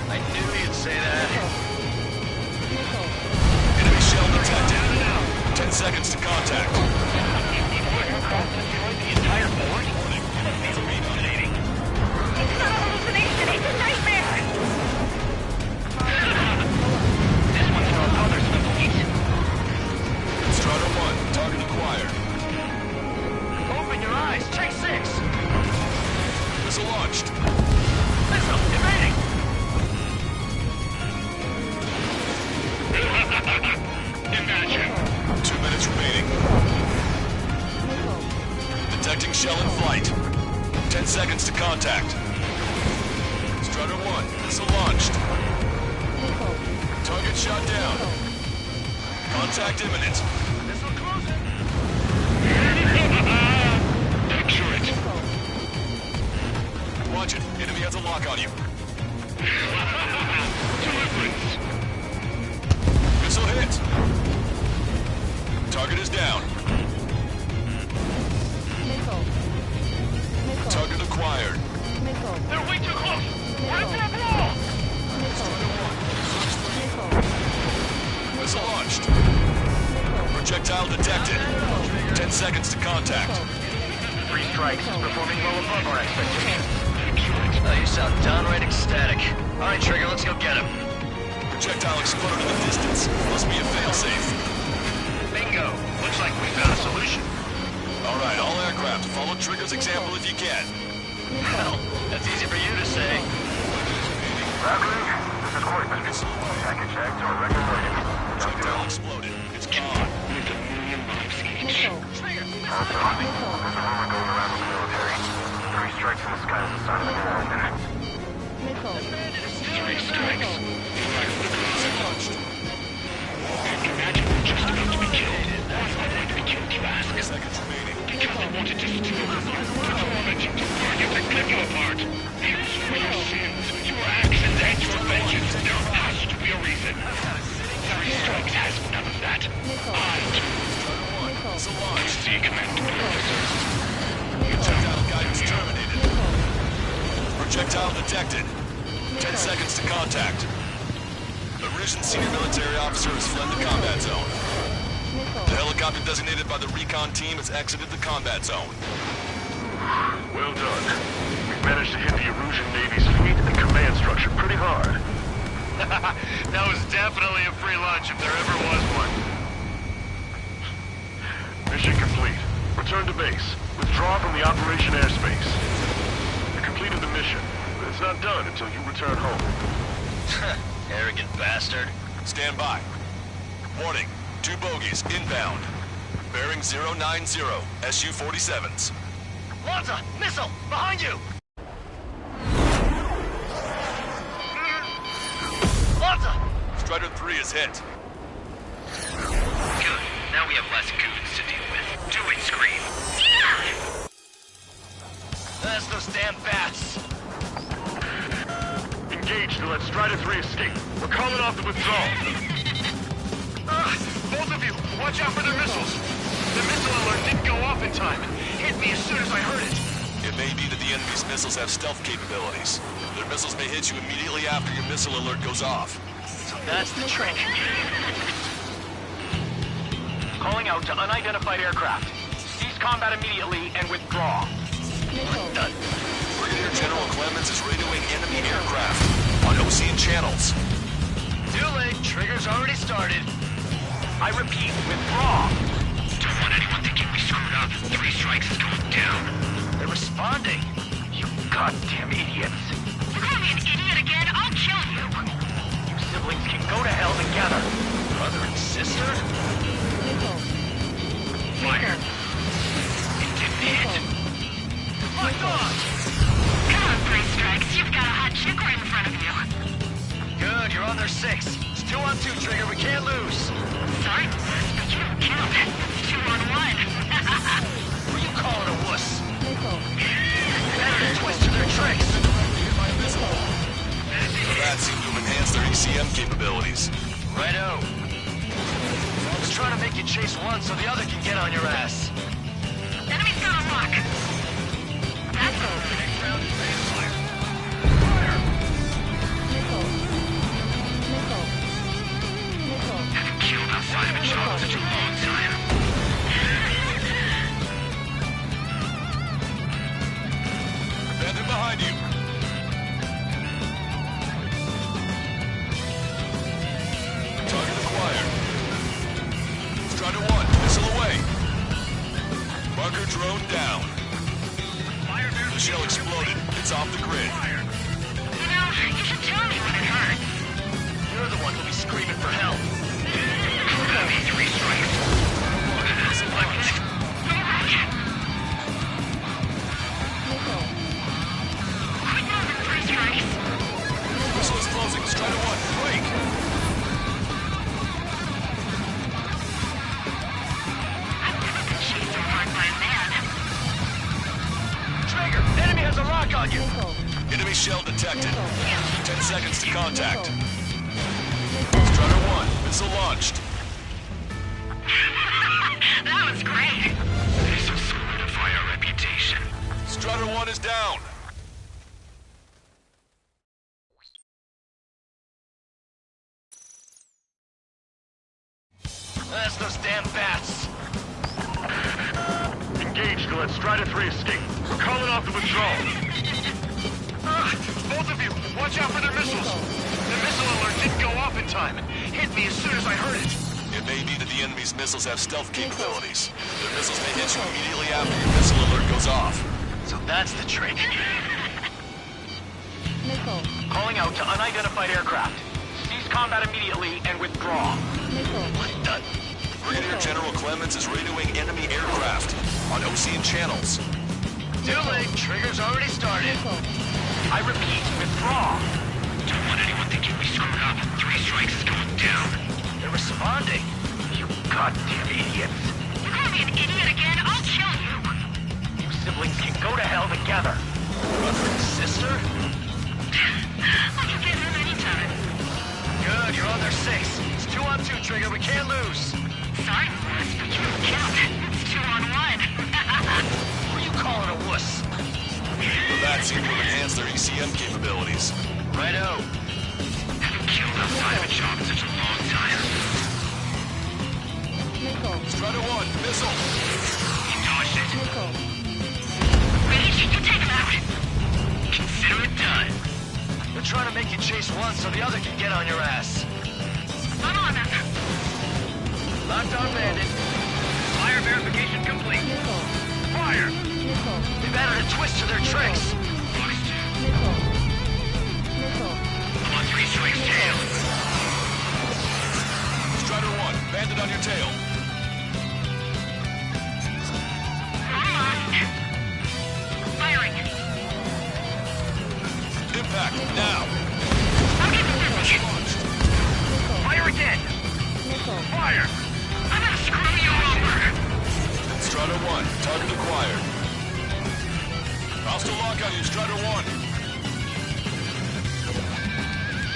I knew you'd say that. Shell in flight. 10 seconds to contact. Strider 1, missile launched. Target shot down. Contact imminent. Missile closing. Accurate. Watch it. Enemy has a lock on you. Deliverance. Missile hit. Target is down. Target acquired. They're way too close. We're into the wall. Missile launched. Projectile detected. 10 seconds to contact. 3 strikes, performing well above our expectations. You sound downright ecstatic. All right, Trigger, let's go get him. Projectile exploded in the distance. Must be a failsafe. Bingo. Looks like we found a solution. All right, all aircraft, follow Trigger's example if you can. Well, that's easy for you to say. Bradley, this is Corbin. Package checked or regular loading. Projectile exploded. It's gone. With a million lives each. Trigger. Also, there's a rumor going around the military. 3 strikes in the sky is the sign of the new opening. 3 strikes. Imagine we're just about to be killed. Why am I going to be killed, you ask? Seconds remaining. Because I wanted to steal you. Performance to target to clip you apart. It was for your sins, your actions, and your vengeance. There has to be a reason. 3 strikes has none of that. Missile launched. See, Commander. Projectile guidance terminated. Projectile detected. 10 seconds to contact. A recent senior military officer has fled the combat zone. The helicopter designated by the recon team has exited the combat zone. Well done. We've managed to hit the Erusian Navy's fleet and command structure pretty hard. That was definitely a free lunch if there ever was one. Mission complete. Return to base. Withdraw from the operation airspace. You completed the mission, but it's not done until you return home. Arrogant bastard. Stand by. Warning. 2 bogies inbound. Bearing 090. Su-47s. Lanza! Missile! Behind you! Lanza! Strider 3 is hit. Good. Now we have less goons to deal with. Do it, Scream. Yeah! That's those damn bats. Engage to let Strider 3 escape. We're calling off the withdrawal. Both of you, watch out for their missiles. The missile alert didn't go off in time. Hit me as soon as I heard it. It may be that the enemy's missiles have stealth capabilities. Their missiles may hit you immediately after your missile alert goes off. So that's the trick. Calling out to unidentified aircraft. Cease combat immediately and withdraw. Done. Brigadier General Clemens is radioing enemy aircraft on Ocean channels. Too late. Trigger's already started. I repeat, withdraw. Don't want anyone thinking we screwed up. 3 strikes is going down. They're responding. You goddamn idiots. You call me an idiot again? I'll kill you. You siblings can go to hell together. Brother and sister? Fire. It didn't hit. Fuck off! Come on, 3 strikes. You've got a hot chick right in front of you. Good, you're on their 6. It's 2 on 2, Trigger. We can't lose. Sorry, but you don't count. It's 2 on 1. Who you calling a wuss? Better to twist to their tricks. The bats seem to have enhanced their ECM capabilities. Righto. Just trying to make you chase one so the other can get on your ass. Enemy's got a lock. That's over. Haven't killed outside of a job in such a long time. Bandit behind you. Target acquired. Strider 1, missile away. Marker drone down. The shell exploded. It's off the grid. You know, you should tell me when it hurts. You're the one who'll be screaming for help. That'll be 3 strikes. shell detected. 10 seconds to contact. Strutter 1, missile launched. That was great. This will solidify our reputation. Strutter 1 is down. That's those damn bats. Engage to let Strider 3 escape. We're calling off the withdrawal. Both of you, watch out for their missiles. The missile alert didn't go off in time. It hit me as soon as I heard it. It may be that the enemy's missiles have stealth capabilities. Their missiles may hit you immediately after your missile alert goes off. So that's the trick. Missile. Calling out to unidentified aircraft. Cease combat immediately and withdraw. Missile. What the? Brigadier General Clemens is radioing enemy aircraft on Ocean channels. Too late. Trigger's already started. I repeat, withdraw. Don't let anyone think you'll be screwed up. 3 strikes is going down. They're responding. You goddamn idiots. You call me an idiot again? I'll kill you. You siblings can go to hell together. Brother and sister? I can get him anytime. Good, you're on their 6. It's 2 on 2, Trigger. We can't lose. Sorry, Wuss, but you don't count. It's 2 on 1. Who are you calling a wuss? The bats seem to have enhanced their ECM capabilities. Righto. Haven't killed outside of a job in such a long time. Missile. Strutter 1, missile. You dodged it. Missile. Rage, you take him out. Consider it done. They're trying to make you chase one so the other can get on your ass. I'm on them. Locked on bandit. Fire verification complete. Missile. Fire. Missile. They've added a twist to their tricks. Missile. Missile. I'm on 3 strikes tail. Strutter 1, bandit on your tail. Firing. Impact, now. Okay, launched. Fire again. Missile. Fire. I'm gonna screw you over. Strutter 1, target acquired. Hostile lock on you, Strutter 1.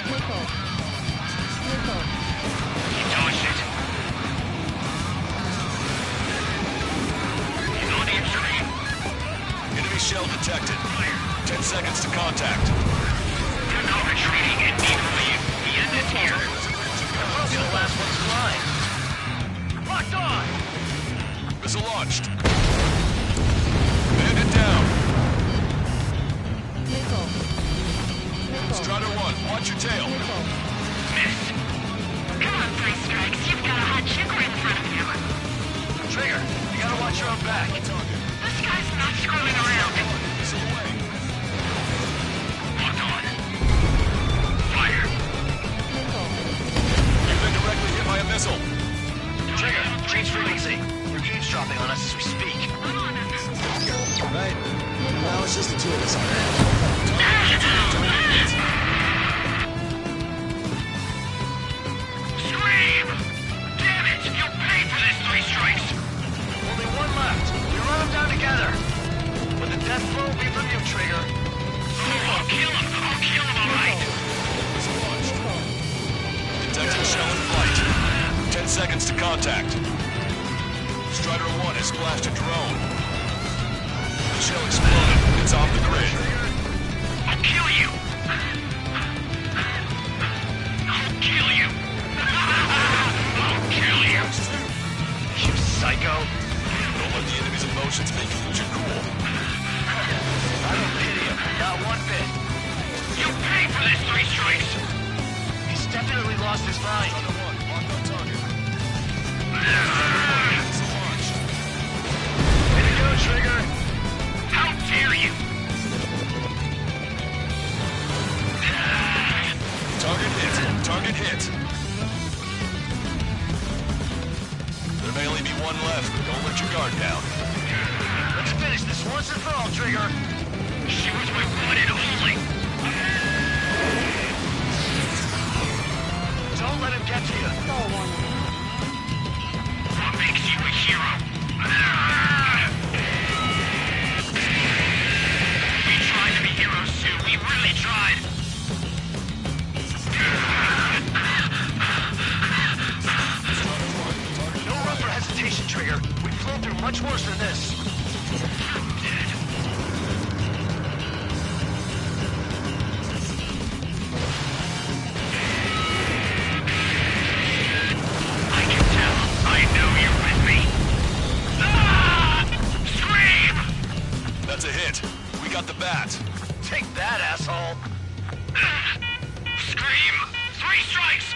Missile. Missile. You dodged it. He's on entry. Enemy shell detected. 10 seconds to contact. You're not retreating and need to leave. The end is here. We'll be the last ones flying. Locked on! Missile launched. Bandit down. Missile. Missile. Strutter 1, watch your tail. Missile. Miss. Come on, 3 strikes. You've got a hot chick right in front of you. Trigger, you gotta watch your own back. This guy's not screwing around. Missile away. Lock on. Fire. Missile. You've been directly hit by a missile. Trigger, change frequency. They're eavesdropping on us as we speak. Right. Now it's just the 2 of us on that. Scream! Damn it! You'll pay for this, 3 strikes. Only one left. We run them down together. When the death blow be from you, Trigger. I'll kill him. I'll kill him, all right. Missile launched. Detecting shell in flight. 10 seconds to contact. Strider 1 has splashed a drone. The shell exploded. It's off the grid. I'll kill you. I'll kill you. I'll kill you. You psycho. Don't let the enemy's emotions make you lose your cool. I don't pity him. Not one bit. You'll pay for this, 3 strikes. He's definitely lost his mind. Strider 1, locked on target. Missile launched. Way to go, Trigger. How dare you? Target hit. Target hit. There may only be one left, but don't let your guard down. Let's finish this once and for all, Trigger. She was my one and only. Don't let him get to you. What makes you a hero? We tried to be heroes too. We really tried. Much worse than this. I can tell. I know you're with me. Ah! Scream! That's a hit. We got the bat. Take that, asshole. Scream! 3 strikes!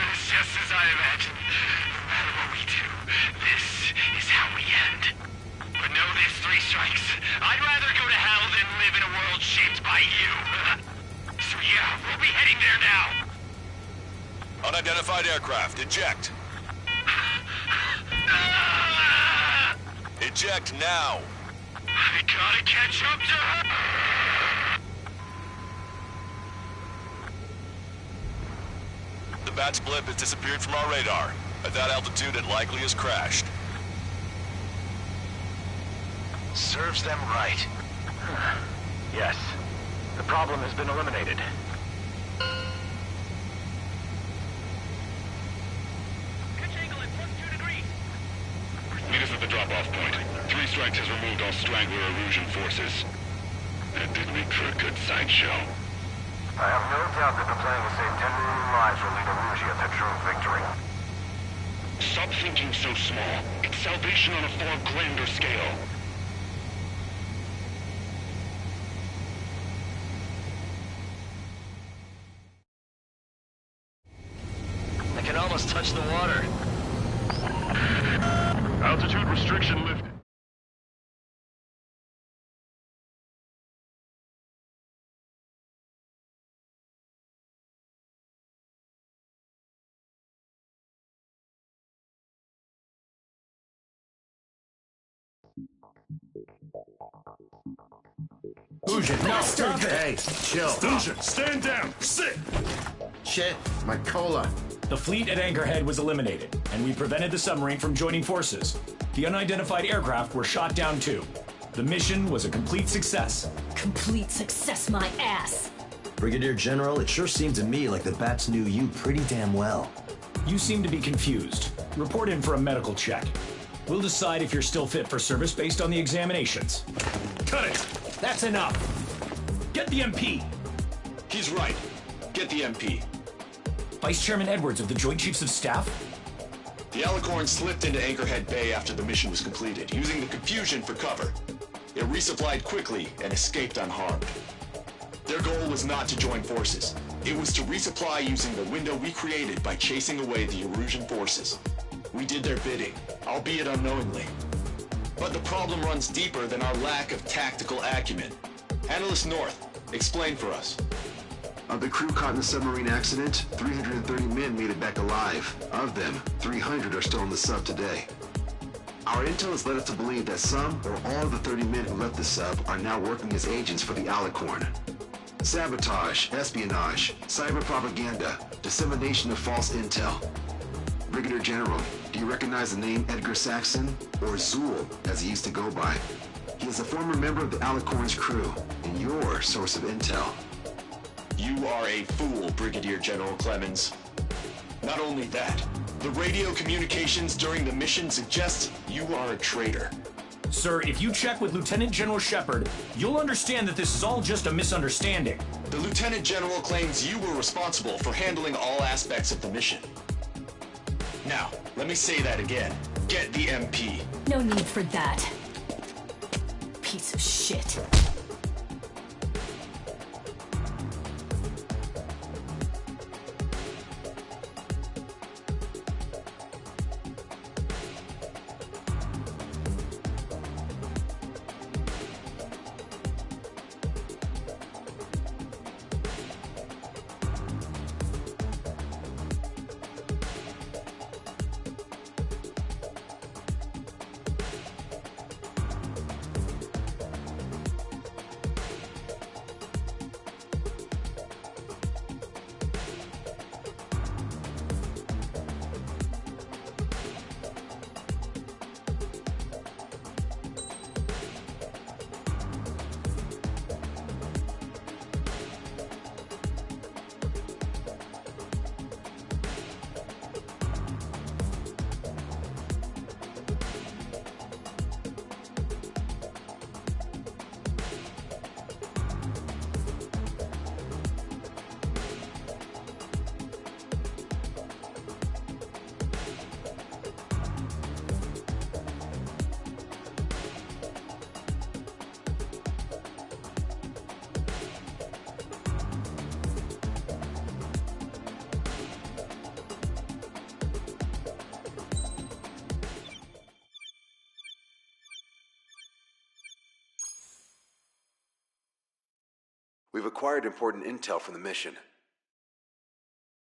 It's just as I imagined. No matter what we do, this is how we end. But know this, 3 strikes. I'd rather go to hell than live in a world shaped by you. So yeah, we'll be heading there now. Unidentified aircraft, eject. Eject now. I gotta catch up to her. The bat's blip has disappeared from our radar. At that altitude, it likely has crashed. Serves them right. Yes. The problem has been eliminated. Meet us at the drop-off point. 3 strikes has removed all Strangler Erusian forces. That did make for a good sideshow. I have no doubt that the plan to save 10 million lives will lead Erusia to true victory. Stop thinking so small. It's salvation on a far grander scale. I can almost touch the water. Altitude restriction lifted. Fusion, no! Hey, chill. Fusion, stand down! Sit! Shit, my cola. The fleet at Anchorhead was eliminated, and we prevented the submarine from joining forces. The unidentified aircraft were shot down too. The mission was a complete success. Complete success, my ass. Brigadier General, it sure seemed to me like the bats knew you pretty damn well. You seem to be confused. Report in for a medical check. We'll decide if you're still fit for service based on the examinations. Cut it! That's enough. Get the MP. He's right. Get the MP. Vice Chairman Edwards of the Joint Chiefs of Staff? The Alicorn slipped into Anchorhead Bay after the mission was completed, using the confusion for cover. It resupplied quickly and escaped unharmed. Their goal was not to join forces. It was to resupply using the window we created by chasing away the Erusian forces. We did their bidding, albeit unknowingly. But the problem runs deeper than our lack of tactical acumen. Analyst North, explain for us. Of the crew caught in the submarine accident, 330 men made it back alive. Of them, 300 are still in the sub today. Our intel has led us to believe that some or all of the 30 men who left the sub are now working as agents for the Alicorn. Sabotage, espionage, cyber propaganda, dissemination of false intel. Brigadier General, do you recognize the name Edgar Saxon, or Zool, as he used to go by? He is a former member of the Alicorn's crew, and your source of intel. You are a fool, Brigadier General Clemens. Not only that, the radio communications during the mission suggest you are a traitor. Sir, if you check with Lieutenant General Shepard, you'll understand that this is all just a misunderstanding. The Lieutenant General claims you were responsible for handling all aspects of the mission. Now, let me say that again. Get the MP. No need for that. Piece of shit. We've acquired important intel from the mission.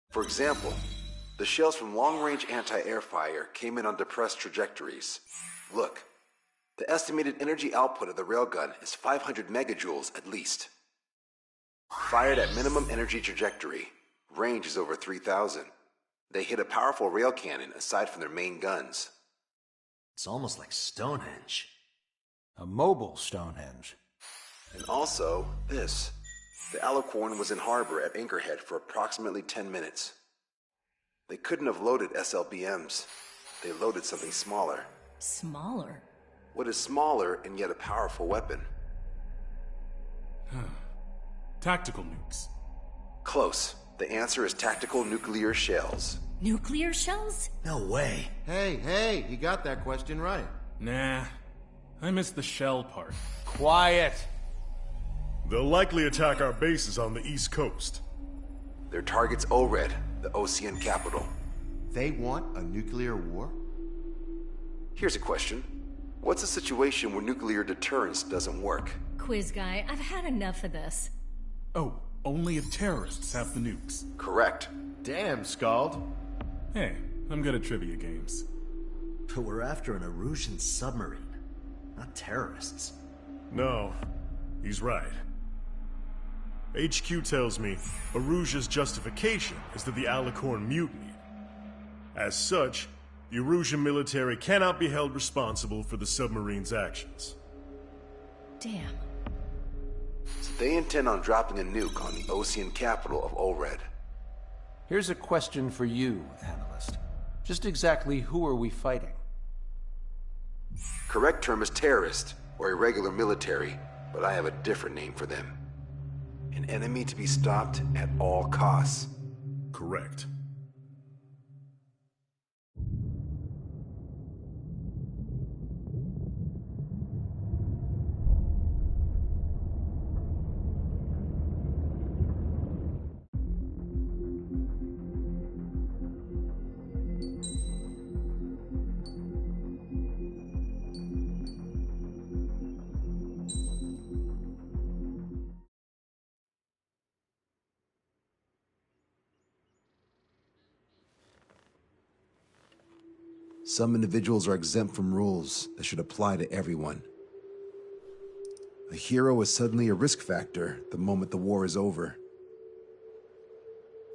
For example, the shells from long-range anti-air fire came in on depressed trajectories. Look, the estimated energy output of the railgun is 500 megajoules at least. Fired at minimum energy trajectory, range is over 3,000. They hit a powerful rail cannon aside from their main guns. It's almost like Stonehenge. A mobile Stonehenge. And also, this. The Alicorn was in harbor at Anchorhead for approximately 10 minutes. They couldn't have loaded SLBMs. They loaded something smaller. Smaller? What is smaller and yet a powerful weapon? Tactical nukes. Close. The answer is tactical nuclear shells. Nuclear shells? No way. Hey, he got that question right. Nah, I missed the shell part. Quiet. They'll likely attack our bases on the East Coast. Their target's ORED, the Ocean capital. They want a nuclear war? Here's a question. What's a situation where nuclear deterrence doesn't work? Quiz guy, I've had enough of this. Oh, only if terrorists have the nukes. Correct. Damn, Scald. Hey, I'm good at trivia games. But we're after an Erusian submarine, not terrorists. No, he's right. HQ tells me Erusia's justification is that the Alicorn mutinied. As such, the Erusian military cannot be held responsible for the submarine's actions. Damn. So they intend on dropping a nuke on the Ocean capital of ORED. Here's a question for you, analyst. Just exactly who are we fighting? Correct term is terrorist, or irregular military, but I have a different name for them. An enemy to be stopped at all costs. Correct. Some individuals are exempt from rules that should apply to everyone. A hero is suddenly a risk factor the moment the war is over.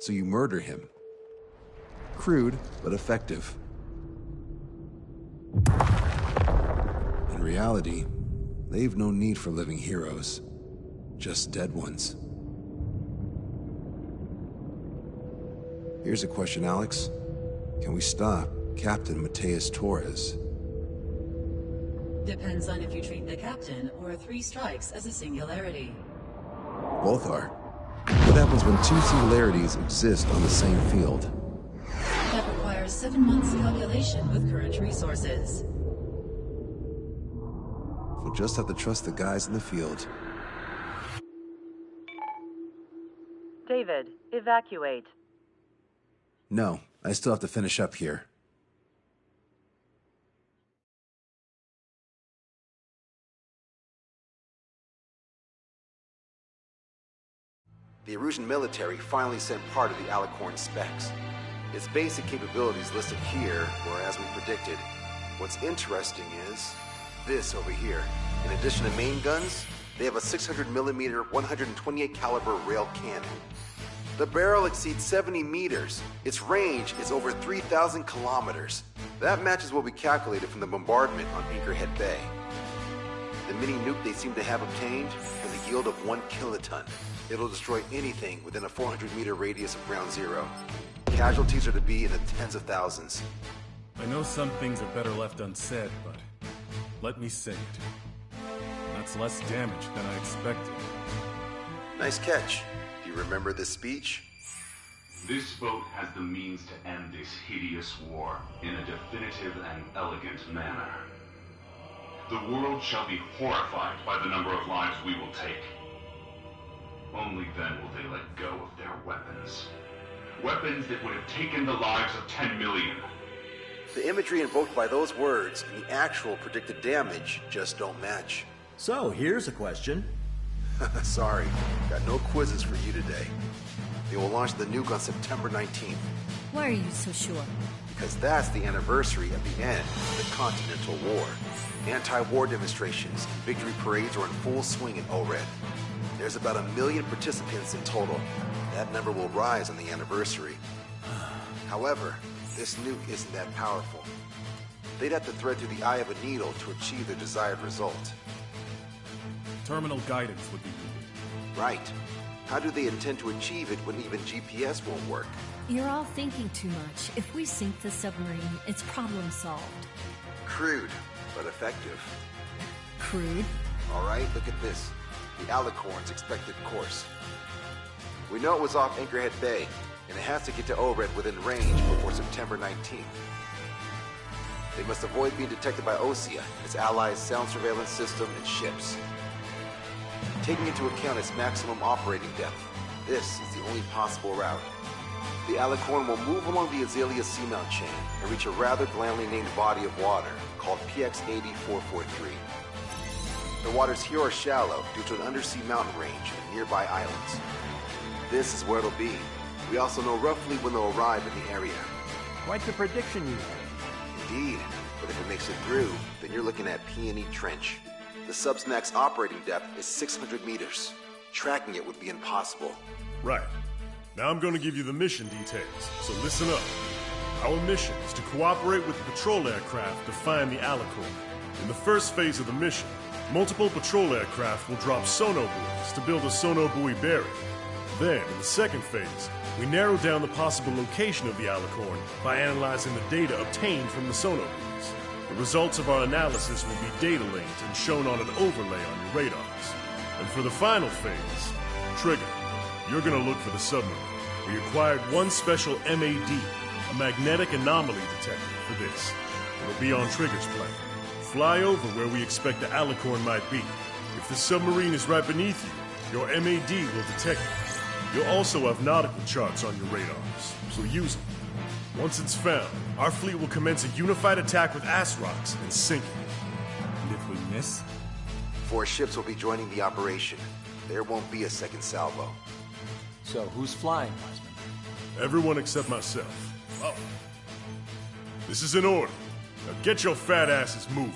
So you murder him. Crude, but effective. In reality, they've no need for living heroes, just dead ones. Here's a question, Alex. Can we stop Captain Mateus Torres? Depends on if you treat the captain or 3 strikes as a singularity. Both are. What happens when 2 singularities exist on the same field? That requires 7 months calculation with current resources. We'll just have to trust the guys in the field. David, evacuate. No, I still have to finish up here. The Erusian military finally sent part of the Alicorn specs. Its basic capabilities listed here were as we predicted. What's interesting is this over here. In addition to main guns, they have a 600mm 128 caliber rail cannon. The barrel exceeds 70 meters. Its range is over 3,000 kilometers. That matches what we calculated from the bombardment on Anchorhead Bay. The mini nuke they seem to have obtained has a yield of 1 kiloton. It'll destroy anything within a 400-meter radius of ground zero. Casualties are to be in the tens of thousands. I know some things are better left unsaid, but let me say it. That's less damage than I expected. Nice catch. Do you remember this speech? This vote has the means to end this hideous war in a definitive and elegant manner. The world shall be horrified by the number of lives we will take. Only then will they let go of their weapons. Weapons that would have taken the lives of 10 million. The imagery invoked by those words and the actual predicted damage just don't match. So, here's a question. Sorry, got no quizzes for you today. They will launch the nuke on September 19th. Why are you so sure? Because that's the anniversary of the end of the Continental War. Anti-war demonstrations and victory parades are in full swing in ORED. There's about 1 million participants in total. That number will rise on the anniversary. However, this nuke isn't that powerful. They'd have to thread through the eye of a needle to achieve their desired result. Terminal guidance would be needed. Right. How do they intend to achieve it when even GPS won't work? You're all thinking too much. If we sink the submarine, it's problem solved. Crude, but effective. Crude? Alright, look at this. The Alicorn's expected course. We know it was off Anchorhead Bay, and it has to get to ORED within range before September 19th. They must avoid being detected by OSEA, its allies' sound surveillance system, and ships. Taking into account its maximum operating depth, this is the only possible route. The Alicorn will move along the Azalea Seamount chain and reach a rather blandly named body of water called PX-8443. The waters here are shallow due to an undersea mountain range and nearby islands. This is where it'll be. We also know roughly when they'll arrive in the area. Quite the prediction you have. Indeed, but if it makes it through, then you're looking at Peony Trench. The sub's max operating depth is 600 meters. Tracking it would be impossible. Right. Now I'm going to give you the mission details, so listen up. Our mission is to cooperate with the patrol aircraft to find the Alicorn. In the first phase of the mission, multiple patrol aircraft will drop sonobuoys to build a sonobuoy barrier. Then, in the second phase, we narrow down the possible location of the Alicorn by analyzing the data obtained from the sonobuoys. The results of our analysis will be data linked and shown on an overlay on your radars. And for the final phase, Trigger, you're gonna look for the submarine. We acquired one special MAD, a magnetic anomaly detector, for this. It'll be on Trigger's plane. Fly over where we expect the Alicorn might be. If the submarine is right beneath you, your MAD will detect it. You'll also have nautical charts on your radars, so use them. Once it's found, our fleet will commence a unified attack with ASROCs and sink it. And if we miss? 4 ships will be joining the operation. There won't be a second salvo. So, who's flying, Wiseman? Everyone except myself. Oh. This is in order. Now get your fat asses moving.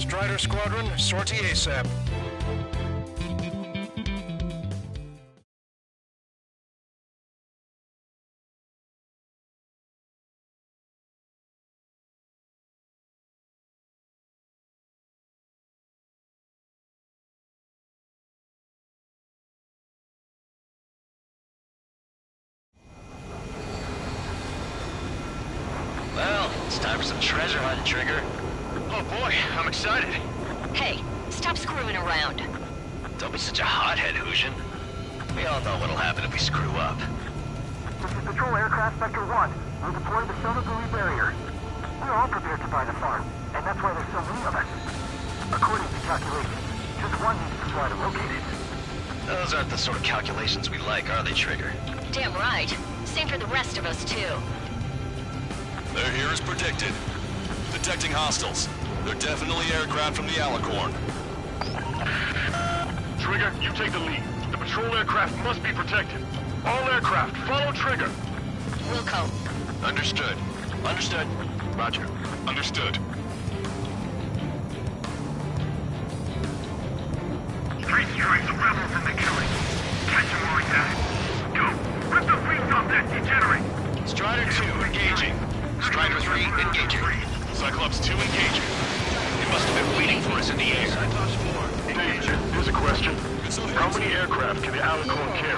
Strider Squadron, sortie ASAP. Well, it's time for some treasure hunt, Trigger. Oh boy, I'm excited. Hey, stop screwing around. Don't be such a hothead, Hujin. We all know what'll happen if we screw up. This is Patrol Aircraft Vector 1. We're deploying the Sonoguri barrier. We're all prepared to buy the farm, and that's why there's so many of us. According to calculations, just one needs to try to locate it. Those aren't the sort of calculations we like, are they, Trigger? Damn right. Same for the rest of us, too. They're here as predicted. Detecting hostiles. They're definitely aircraft from the Alicorn. Trigger, you take the lead. The patrol aircraft must be protected. All aircraft, follow Trigger. Wilco. Understood. Understood. Roger. Understood. 3 strikes of rebels in the killing. Catch them while we can. Go. Rip the wings off that degenerate. Strider 2, engaging. Strider 3, engaging. Cyclops 2, engaging. They must have been waiting for us in the air. Cyclops 4, engaging. Here's a question. How many aircraft can the Alicorn carry?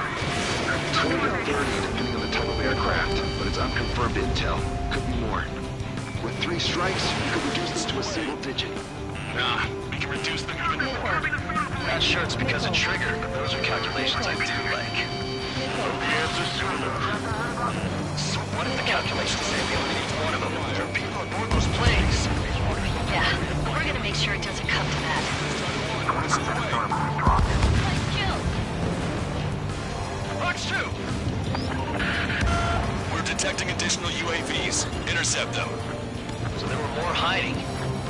20 or 30, depending on the type of aircraft, but it's unconfirmed intel. Could be more. With 3 strikes, you could reduce them to a single digit. Nah, we can reduce them even more. Not sure it's because of Trigger, but those are calculations I do like. Know the answer soon enough. So what if the calculations say we only need one of them? There are people on board those planes. Yeah, but we're gonna make sure it doesn't come to that. Fox 2! We're detecting additional UAVs. Intercept them. So there were more hiding.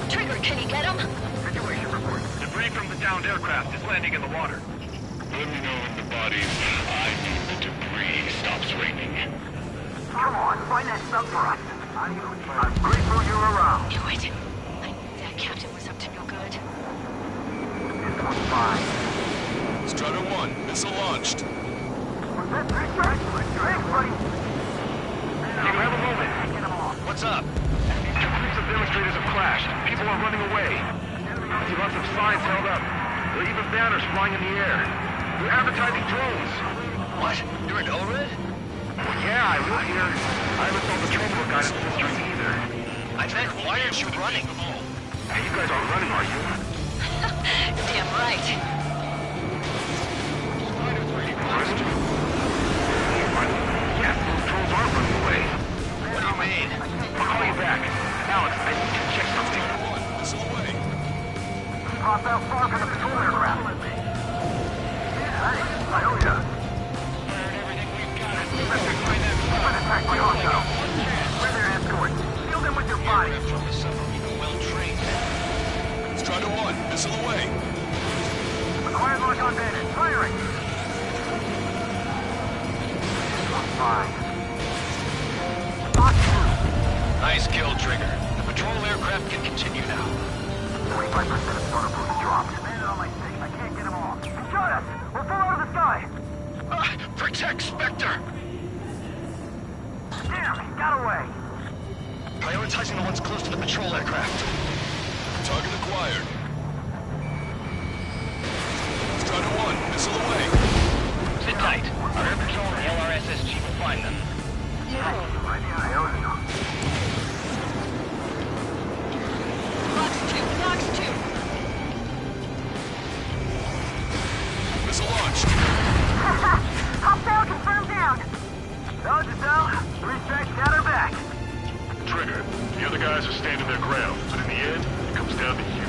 Trigger, can you get him? Situation report. Debris from the downed aircraft is landing in the water. Let me know when the bodies. I mean the debris stops raining. Come on, find that sub for us. I'm grateful you're around. Knew it. I knew that captain was up to no good. This one's fine. Strider 1, missile launched. Was that 3 strikes? Thanks, buddy. Do you have a moment? Get them off. What's up? 2 groups of demonstrators have clashed. People are running away. See lots of signs held up. There are even banners flying in the air. They're advertising drones. What? You're in ORED? Well, yeah, I live here. I haven't saw the terminal guidance in the street either. I meant, why aren't you running? Hey, you guys aren't running, are you? Damn right. Question? Yes, those drones are running away. What do you mean? I'll call you back. Alex, I need to check something. Missile away. Pop out far from the patrol aircraft. Hey, I owe ya. We've been attacked by Hostile. We're their escort. Shield them with your body. Strider 1, missile away. Acquired lock on bandit. Firing. Fine. Nice kill, Trigger. The patrol aircraft can continue now. 25% of sonar boost dropped. Landed on my stick. I can't get them off. He shot us. We'll fall out of the sky. Protect Spectre! Damn, he got away. Prioritizing the ones close to the patrol aircraft. Target acquired. Strider 1, missile away. Sit tight. Our air patrol and the LRSSG will find them. I owe you. Fox 2. Missile launched. Hostile confirmed down. Dodge is down. 3 strikes got her back. Trigger, the other guys are standing their ground, but in the end, it comes down to you.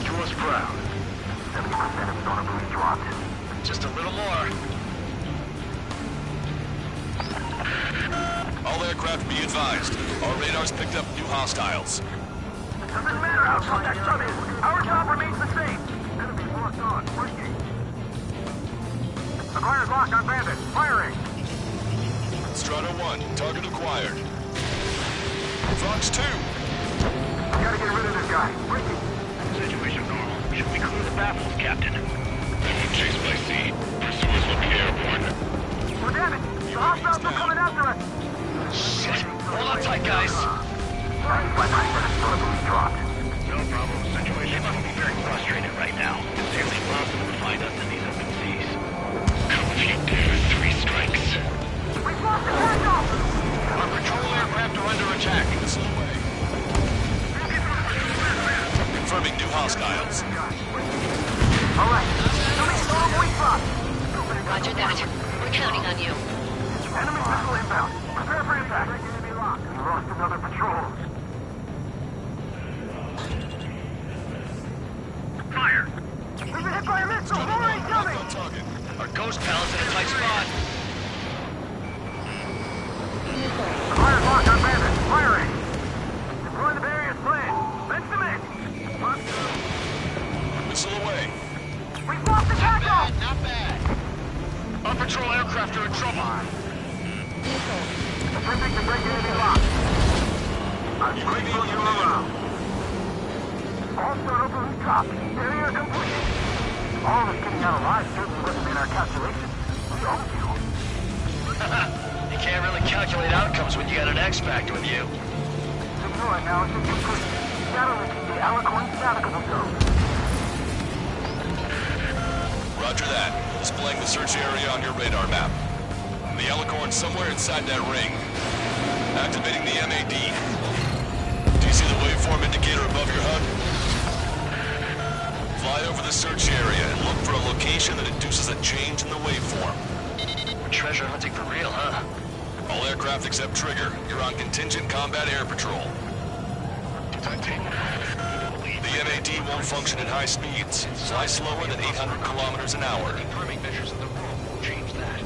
Do us proud. 70% of sonar boost dropped. Just a little more. All aircraft be advised. Our radars picked up new hostiles. Doesn't matter how contact sub is. Our job remains the same. Enemy locked on. Working. Acquired lock on bandit. Firing. Strider 1, target acquired. Fox 2. Gotta get rid of this guy. Working. Situation No problem. Situation must be very frustrated right now. It's nearly impossible to find us in these open seas. How have you dared 3 strikes? We've lost the handle! Our patrol aircraft are under attack. Missile away. Confirming new hostiles. Alright, assuming total point drop. Roger that. We're counting on you. Enemy missile inbound. Prepare for impact. We lost another patrol. Fire! We've been hit by a missile! More incoming! On target. Our ghost pal's in a tight spot. The fire's locked on bandits. Firing! Deploy the barriers planned. Fence them in! Missile away. We've lost the tackle! Not bad. Our patrol aircraft are in trouble. Attempting to break enemy lock. I'm screening you around. All start over the top. Area complete. All of us getting out alive certainly wasn't in our calculations. We own you. You can't really calculate outcomes when you got an X-Factor with you. Signal analysis complete. Shadow linking the Alicorn navigable zone. Roger that. Displaying the search area on your radar map. The Alicorn somewhere inside that ring. Activating the MAD. Do you see the waveform indicator above your HUD? Fly over the search area and look for a location that induces a change in the waveform. We're treasure hunting for real, huh? All aircraft except Trigger, you're on contingent combat air patrol. The MAD won't function at high speeds. Fly slower than 800 kilometers an hour. Confirming measures of the rule won't change that.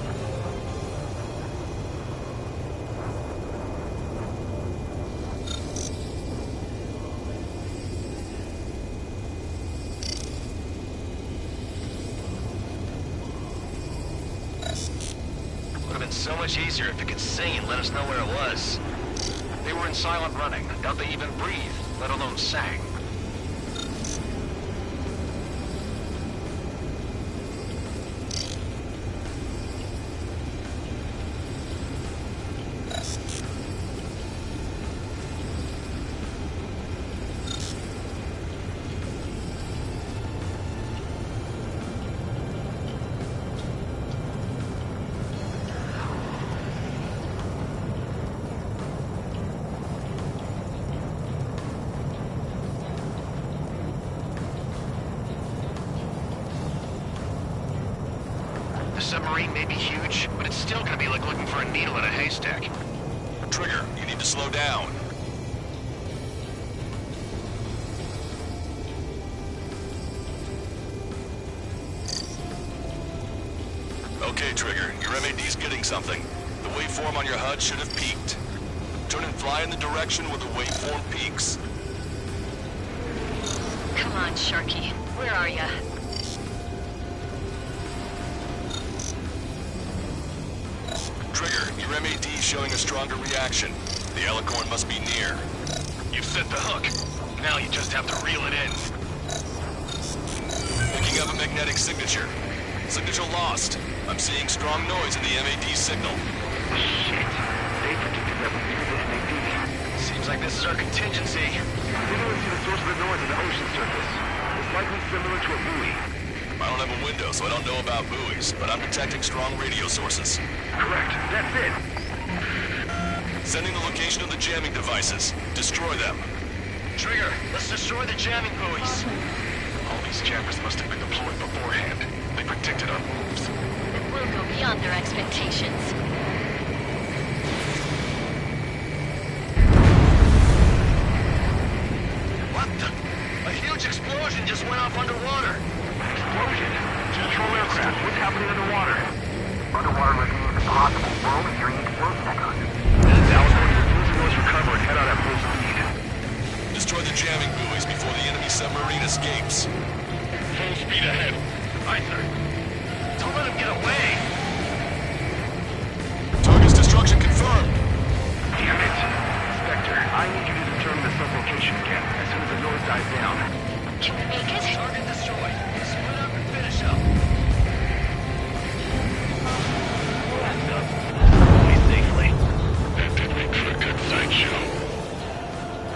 Would have been so much easier if it could sing and let us know where it was. They were in silent running. Doubt they even breathed, let alone sang. The submarine may be huge, but it's still gonna be like looking for a needle in a haystack. Trigger, you need to slow down. Okay, Trigger, your MAD's getting something. The waveform on your HUD should have peaked. Turn and fly in the direction where the waveform peaks. Come on, Sharky. Where are ya? Trigger, your MAD's showing a stronger reaction. The Alicorn must be near. You've set the hook. Now you just have to reel it in. Picking up a magnetic signature. Signature lost. I'm seeing strong noise in the MAD signal. Shit. They predicted that we needed this MAD. Seems like this is our contingency. I didn't even see the source of the noise on the ocean surface. It's likely similar to a buoy. I don't have a window, so I don't know about buoys, but I'm detecting strong radio sources. Correct. That's it. Sending the location of the jamming devices. Destroy them. Trigger, let's destroy the jamming buoys. All these jammers must have been deployed beforehand. They predicted our moves. We'll go beyond their expectations. What the? A huge explosion just went off underwater. Explosion. Control aircraft. What's happening underwater? Underwater looking is impossible. We're only hearing explosion echoes. Alicorn, losing those recover and head out at full speed. Destroy the jamming buoys before the enemy submarine escapes. Full speed ahead. Aye, sir. Don't let him get away. Target's destruction confirmed. Damn it. Spectre, I need you to determine the sublocation again as soon as the noise dies down. Can we make it? Target destroyed. Split up and finish up. Stay safely. That did make for a good sideshow.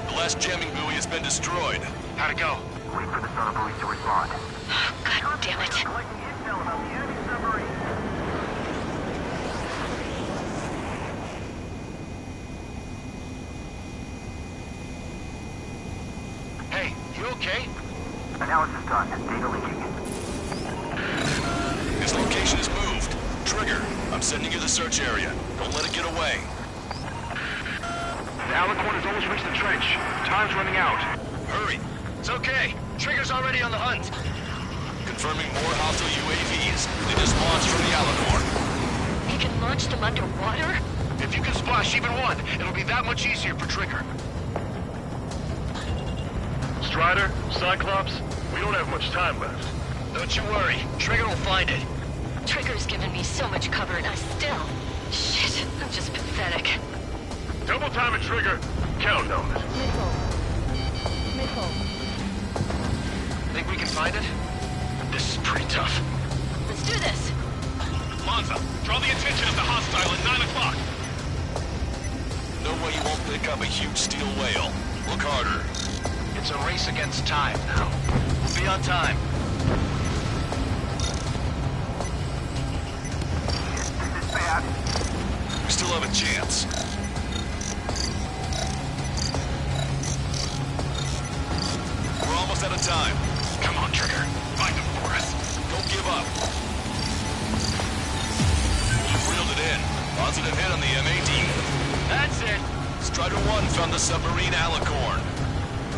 The last jamming buoy has been destroyed. How'd it go? Wait for the sonar buoys to respond. God damn it. Collecting intel about the enemy submarine. Hey, you okay? Analysis done. Data leaking. His location is moved. Trigger, I'm sending you the search area. Don't let it get away. The Alicorn has almost reached the trench. Time's running out. Hurry. It's okay. Trigger's already on the hunt. Confirming more hostile UAVs. They just launched from the Alicorn. You can launch them underwater? If you can splash even one, it'll be that much easier for Trigger. Strider, Cyclops, we don't have much time left. Don't you worry. Trigger will find it. Trigger's given me so much cover and I still... Shit, I'm just pathetic. Double time it, Trigger. Count on it. Missile. Think we can find it? This is pretty tough. Let's do this. Monza, draw the attention of the hostile at 9 o'clock. No way you won't pick up a huge steel whale. Look harder. It's a race against time now. We'll be on time. This is bad. We still have a chance. We're almost out of time. Come on, Trigger. Find them for us. Don't give up. You've reeled it in. Positive hit on the M18. That's it. Strider 1 found the submarine Alicorn.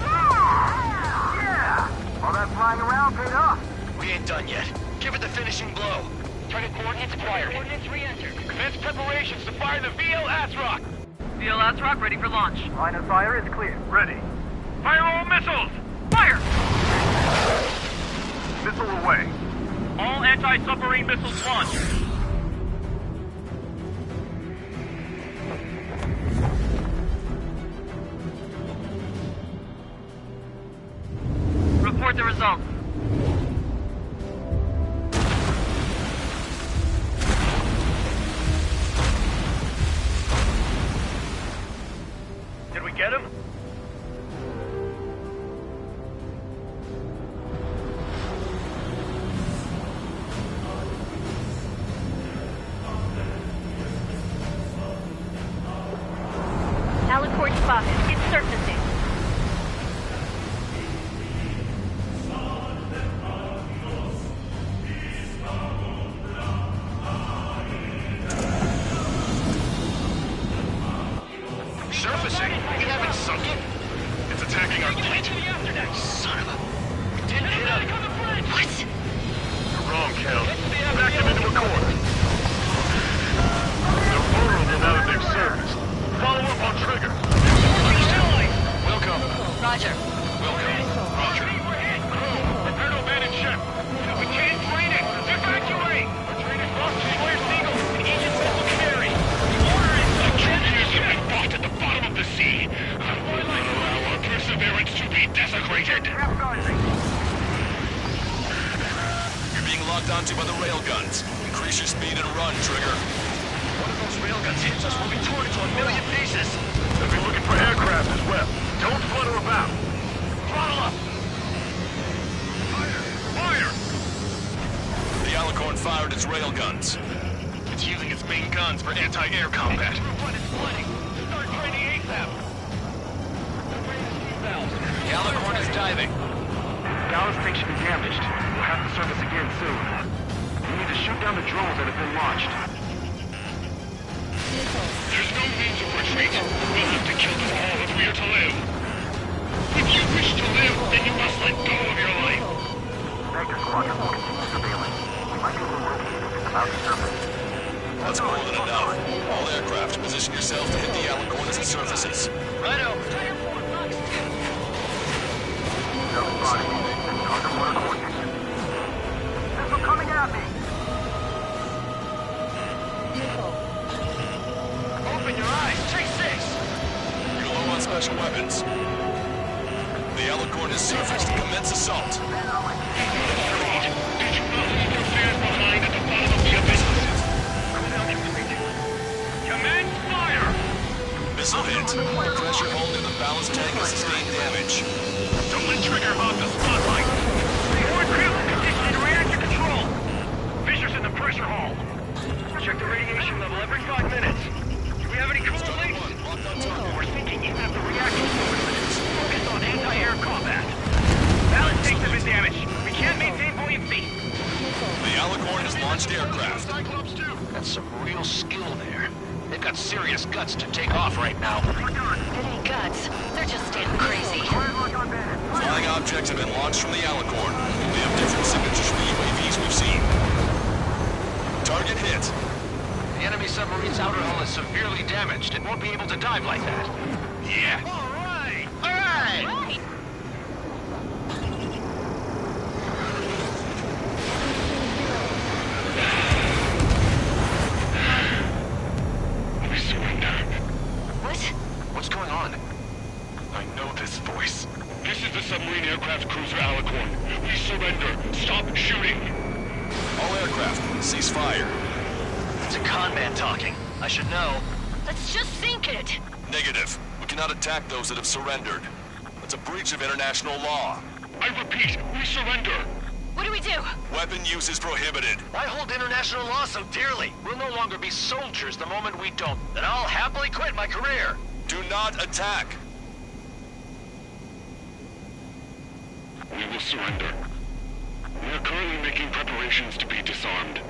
Yeah! All that flying around paid off. We ain't done yet. Give it the finishing blow. Target coordinates acquired. Coordinates re-entered. Commence preparations to fire the VL Asrock. VL Asrock ready for launch. Line of fire is clear. Ready. Fire all missiles. Fire! Missile away. All anti-submarine missiles launched. Report the results. Did we get him? Alicorn spotted. It's surfacing. Surfacing? We haven't sunk it. It's attacking our fleet. Son of a... We didn't hit him. What? You're wrong, Cal. Back them into a corner. They're vulnerable now that they've surfaced. Follow up on Trigger. Welcome. Roger. Welcome. Roger. Prepare to abandon ship. We can't drain it. Evacuate. Our train is lost to Square Seagull and Aegis Missile Canary. The order is the Tributes have been fought at the bottom of the sea. Allow our perseverance to be desecrated. You're being locked onto by the railguns. Increase your speed and run, Trigger. One of those railguns hits us, we'll be torn into a million pieces. They'll be looking for aircraft as well. Don't flutter about. Throttle up. Fire! The Alicorn fired its railguns. It's using its main guns for anti-air combat. Group 1 is flooding. Start training ASAP. The Alicorn is diving. Dallas station is damaged. We'll have to surface again soon. We need to shoot down the drones that have been launched. There's no means of retreat. We'll have to kill them all if we are to live. If you wish to live, then you must let go of your life. Vector Squadron will continue surveillance. We might be able to locate it if it's about to surface. That's more than enough. All aircraft, position yourself to hit the Alicorn as it surfaces. Righto. Delta spotted. Underwater coordinates. Missile coming at me. Open your eyes. Take 6. You're low on special weapons. The Alicorn has surfaced. Commence assault. Did you not leave your fears behind at the bottom of the abyss? Commence fire! Missile hit. The pressure hull near the ballast tank has sustained damage. Don't let Trigger hog the spotlight. Forward crib condition in reactor control. Fissures in the pressure hull. Check the radiation level every 5 minutes. Do we have any cool links? We're thinking you have the reactor source. Focus on anti-air combat. Ballast tanks have been damaged. We can't maintain buoyancy. The Alicorn has launched aircraft. That's some real skill there. They've got serious guts to take off right now. Any guts? They're just damn crazy. Flying objects have been launched from the Alicorn. They have different signatures from the UAVs we've seen. Target hit. The enemy submarine's outer hull is severely damaged. It won't be able to dive like that. Yeah. All right! All right! We surrender. What? What's going on? I know this voice. This is the submarine aircraft cruiser Alicorn. We surrender. Stop shooting. All aircraft, cease fire. It's a con man talking. I should know. Let's just sink it. Negative. We cannot attack those that have surrendered. It's a breach of international law. I repeat, we surrender. What do we do? Weapon use is prohibited. I hold international law so dearly. We'll no longer be soldiers the moment we don't. Then I'll happily quit my career. Do not attack. We will surrender. We are currently making preparations to be disarmed.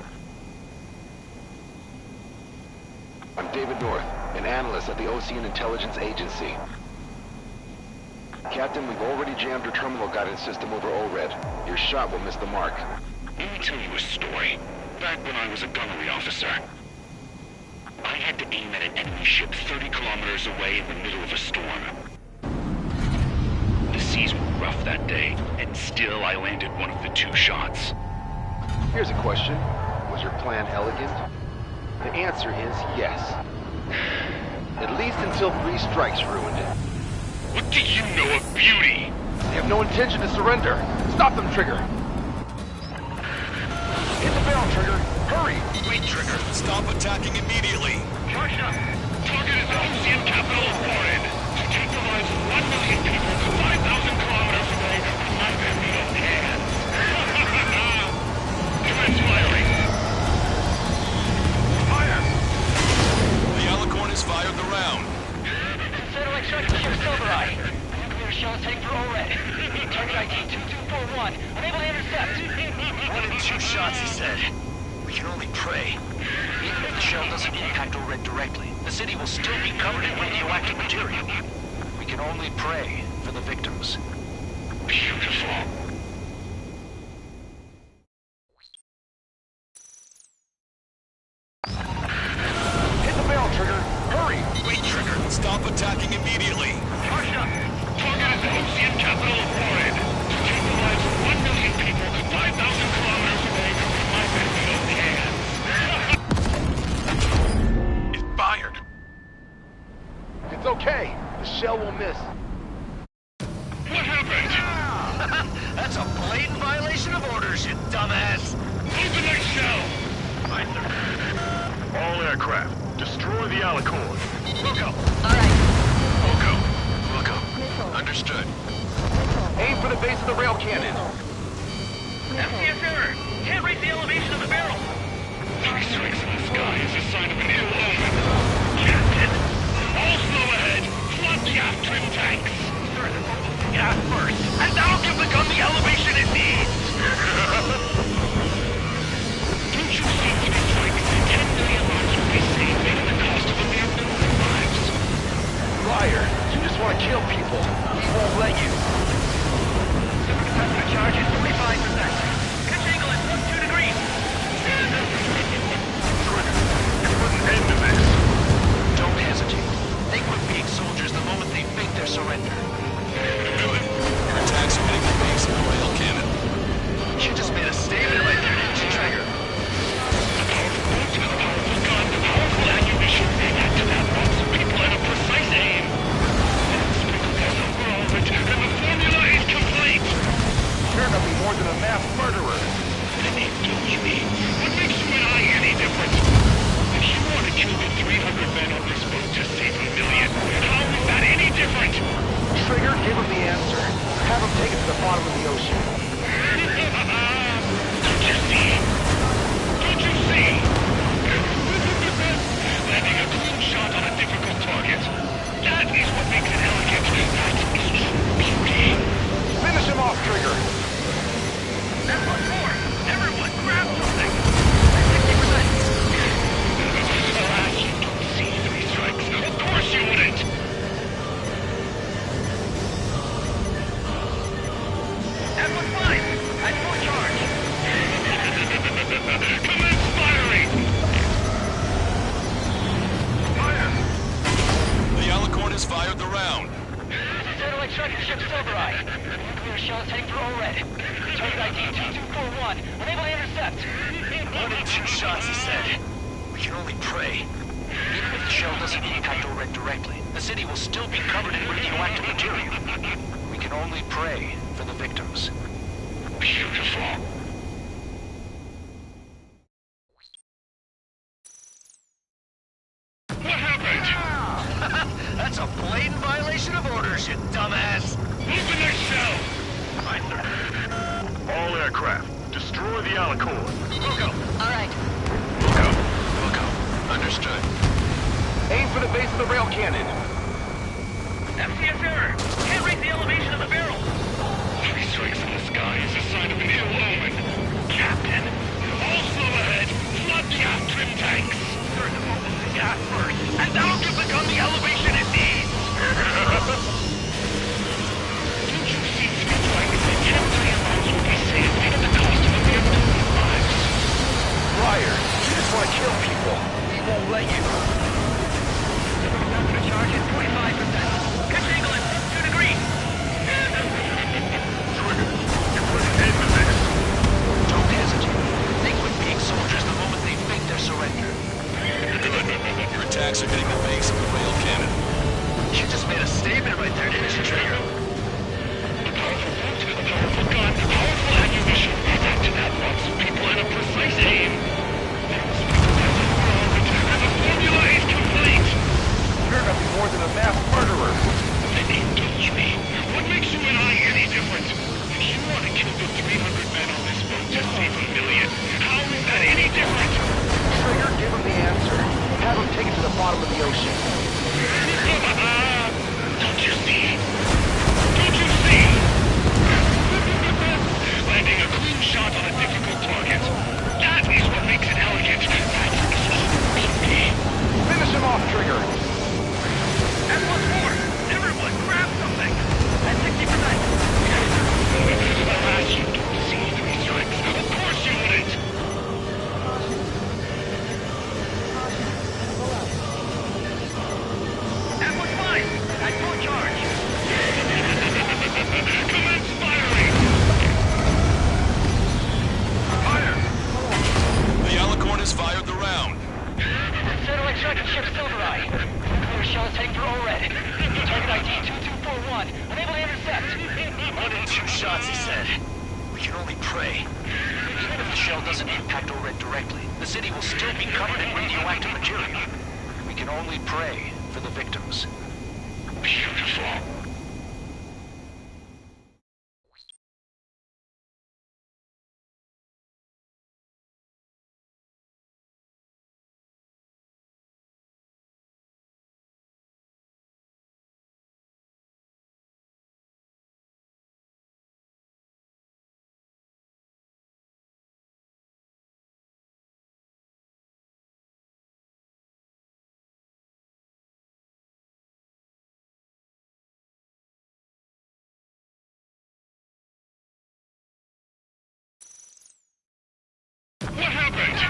I'm David North, an analyst at the Ocean Intelligence Agency. Captain, we've already jammed your terminal guidance system over ORED. Your shot will miss the mark. Let me tell you a story. Back when I was a gunnery officer, I had to aim at an enemy ship 30 kilometers away in the middle of a storm. The seas were rough that day, and still I landed one of the 2 shots. Here's a question. Was your plan elegant? The answer is yes. At least until 3 strikes ruined it. What do you know of beauty? They have no intention to surrender. Stop them, Trigger! Hit the barrel, Trigger. Hurry! Wait, Trigger. Stop attacking immediately. Georgia, target is the Ocean capital of Warren. To take the lives of 1 million people 5,000 kilometers away from my family of hands. Commence firing. Fire! The Alicorn has fired the round. Satellite strike to ship Silvereye. Nuclear shells heading for ORED. Target ID 2241. Unable to intercept. 1 in 2 shots, he said. We can only pray. Even if the shell doesn't impact ORED directly, the city will still be covered in radioactive material. We can only pray for the victims. Beautiful. Hit the barrel, Trigger. Hurry! Wait, Trigger. Stop attacking immediately. Georgia, target is the Ocean capital of Warren. To take the lives of 1 million people 5,000 kilometers away from my family of hands. It fired. It's okay. The shell will miss. What happened? That's a blatant violation of orders, you dumbass! Open that shell! Aye, sir. All aircraft, destroy the Alicorn. Wilco! Alright. Wilco. Understood. Aim for the base of the rail cannon. FCS error. Can't raise the elevation of the barrel. 3 strikes in the sky is a sign of an ill omen. Captain, all slow ahead. Flood the aft trim tanks. Sir, the aft first, and I'll give the gun the elevation it needs. Don't you see 3 strikes? 10 million lives will be saved, at the cost of a mere million lives. Liar, you just want to kill people. We won't let you. Supercapacitor charge is 45%. Pitch angle is +2 degrees. It put an end to this. Don't hesitate. They quit being soldiers the moment they fake their surrender. the answer. Have them take it to the bottom of the ocean. Don't you see? Don't you see? Landing a clean shot on a difficult target. That is what makes it elegant. That is beauty. Finish him off, Trigger. There's one more. Everyone, grab something. 60%. Alas, you don't see 3 strikes. Of course you wouldn't. F-15, at full charge. Commence firing. Fire. The Alicorn has fired the round. Satellite tracking ship Silvereye. Nuclear shells heading through Red. Target ID 2241. Unable to intercept. 1 in 2 shots, he said. We can only pray. Even if the shell doesn't impact Red directly, the city will still be covered in radioactive material. We can only pray for the victims. Beautiful. What happened? That's a blatant violation of orders, you dumbass! Open their shell! Right, sir. All aircraft, destroy the Alicorn. Wilco. Alright. Wilco. Understood. Aim for the base of the rail cannon. FCS error. Can't rate the elevation of the barrel. 3 strikes in the sky is a sign of an ill omen. Captain, all slow ahead. Flood gas trim tanks. Turn them over to gas first, and that'll give the gun the elevation it needs. Don't you see 3 strikes? Captain rounds will be saved at the cost of a mere 2 lives. Liar, you just want to kill people. We won't let you. Charge at 45%. Pitch angle at 2 degrees. Trigger, you put an end to this. Don't hesitate. They quit being soldiers the moment they fake their surrender. Good. Your attacks are hitting the base of the rail cannon. You just made a statement right there, didn't you, Trigger? A powerful boat, a powerful gun, powerful ammunition. Add to that lots of people and a precise aim. And the formula is complete. You're nothing more than a mass murderer. Then indulge me. What makes you and I any different? You want to kill the 300 men on this boat to save a million. How is that any different? Trigger, give him the answer. Have him take it to the bottom of the ocean. Don't you see? Don't you see? Landing a clean shot on a difficult target. That is what makes it elegant. That is beauty. Finish him off, Trigger. And once more, everyone grab something. At 60%. Alas, you don't see 3 strikes. Of course you wouldn't. And what's mine? At full charge. Commence firing. Fire. The Alicorn has fired the round. Satellite tracking ship Silvereye. Nuclear shells heading through Red. Target ID 2241. Unable to intercept. 1 in 2 shots, he said. We can only pray. Even if the shell doesn't impact Red directly, the city will still be covered in radioactive material. We can only pray for the victims. Beautiful. What happened?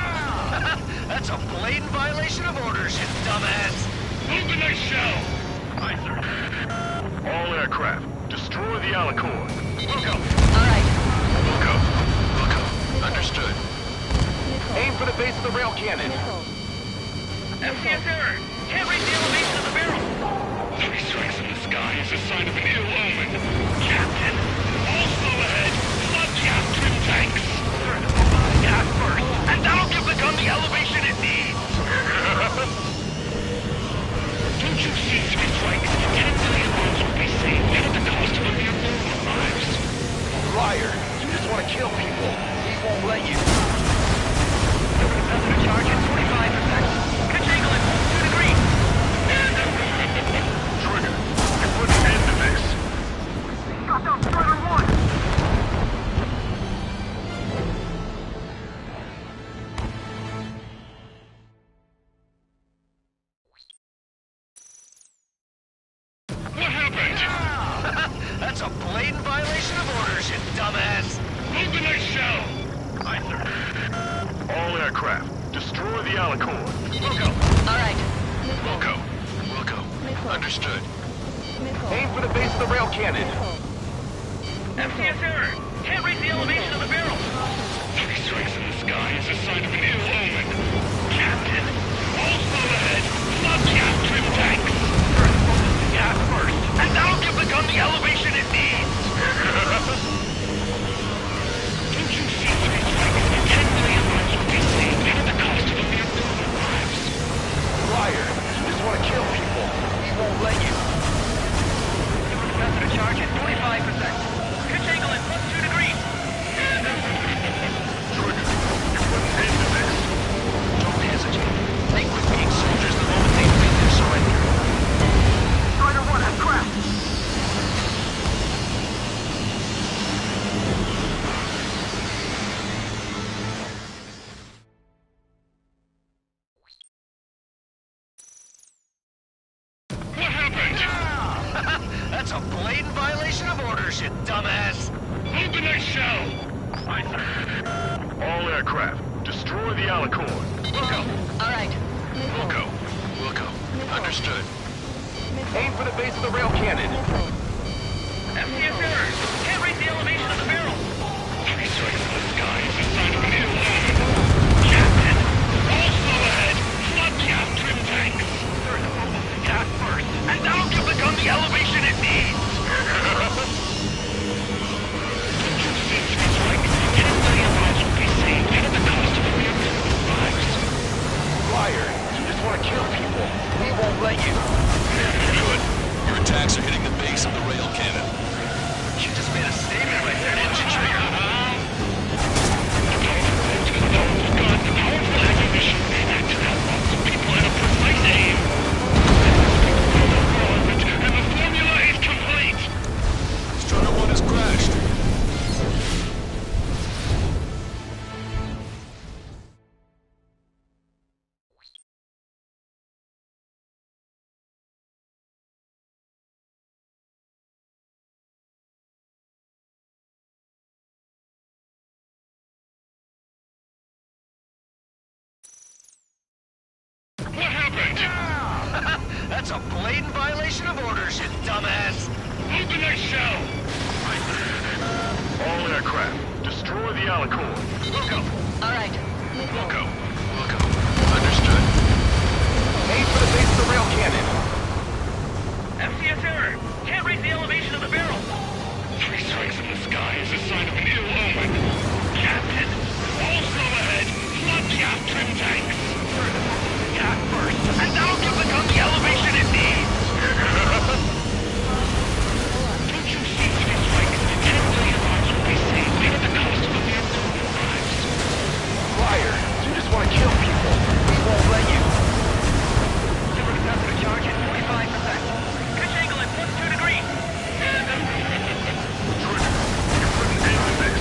That's a blatant violation of orders, you dumbass! Open their shell! Aye, sir. All aircraft, destroy the Alicorn. Wilco. Alright. Wilco. Understood. Aim for the base of the rail cannon. FCS error. Can't rate the elevation of the barrel. 3 strikes in the sky is a sign of an ill omen. Captain, all slow ahead. Flood gas trim tanks. Turn them over to gas first, and that'll give the gun the elevation it needs. Don't you see 3 strikes? 10 million lives will be saved at the cost of a violation of orders, you dumbass! Move the next shell! Aye, sir. All aircraft, destroy the Alicorn. Wilco. All right. Wilco. Understood. Aim for the base of the rail cannon. MCS error! Can't reach the elevation of the barrel! 3 strikes in the sky is a sign of an ill omen. Captain, all slow ahead. Flood gas trim tanks. First, focus the gas first, and that'll give the gun the elevation it needs. Don't you see 3 strikes? 10 million lives will be saved at the cost of a mere million lives. Liar, you just want to kill people. We won't let you. Capacity charge at 45%. Pitch angle at +2 degrees. Trigger, you put an end to this. Don't hesitate. Think with being soldiers the moment they think their surrender. Strider 1 has crashed. What happened? That's a blatant violation of orders, you dumbass! Move the next shell! Aye, sir. All aircraft, destroy the Alicorn. Wilco. All right. Wilco. Understood. Aim for the base of the rail cannon. MCS error! Can't reach the elevation of the barrel! 3 strikes in the sky is a sign of an ill omen. Captain, all slow ahead. Flood gas trim tanks. First, focus the gas first, and that'll give the gun the elevation it needs. Don't you see 3 strikes? 10 million lives will be saved at the cost of a mere million lives. Liar, you just want to kill people. We won't let you. Good. Your attacks are hitting the base of the rail cannon. You just made a statement right there, didn't you, Trigger? The powerful ammunition back to that lots of people at a precise aim. And the formula is complete. Strider 1 has crashed. What happened? That's a blatant violation of orders, you dumbass! Move the next shell! All aircraft, destroy the Alicorn. Wilco. All right. Wilco. Understood. Aim for the base of the rail cannon. MCS error! Can't reach the elevation of the barrel! 3 strikes in the sky is a sign of an ill omen. Captain, all slow ahead. Flood gas trim tanks. First, focus the gas first, and that'll give the gun the elevation it needs. Don't you see 3 strikes? 10 million lives will be saved at the cost of a mere million lives. Liar, you just want to kill people. We won't let you. Super capacitor charge at 45%. Pitch angle at +2 degrees. Trigger, you put an end to this.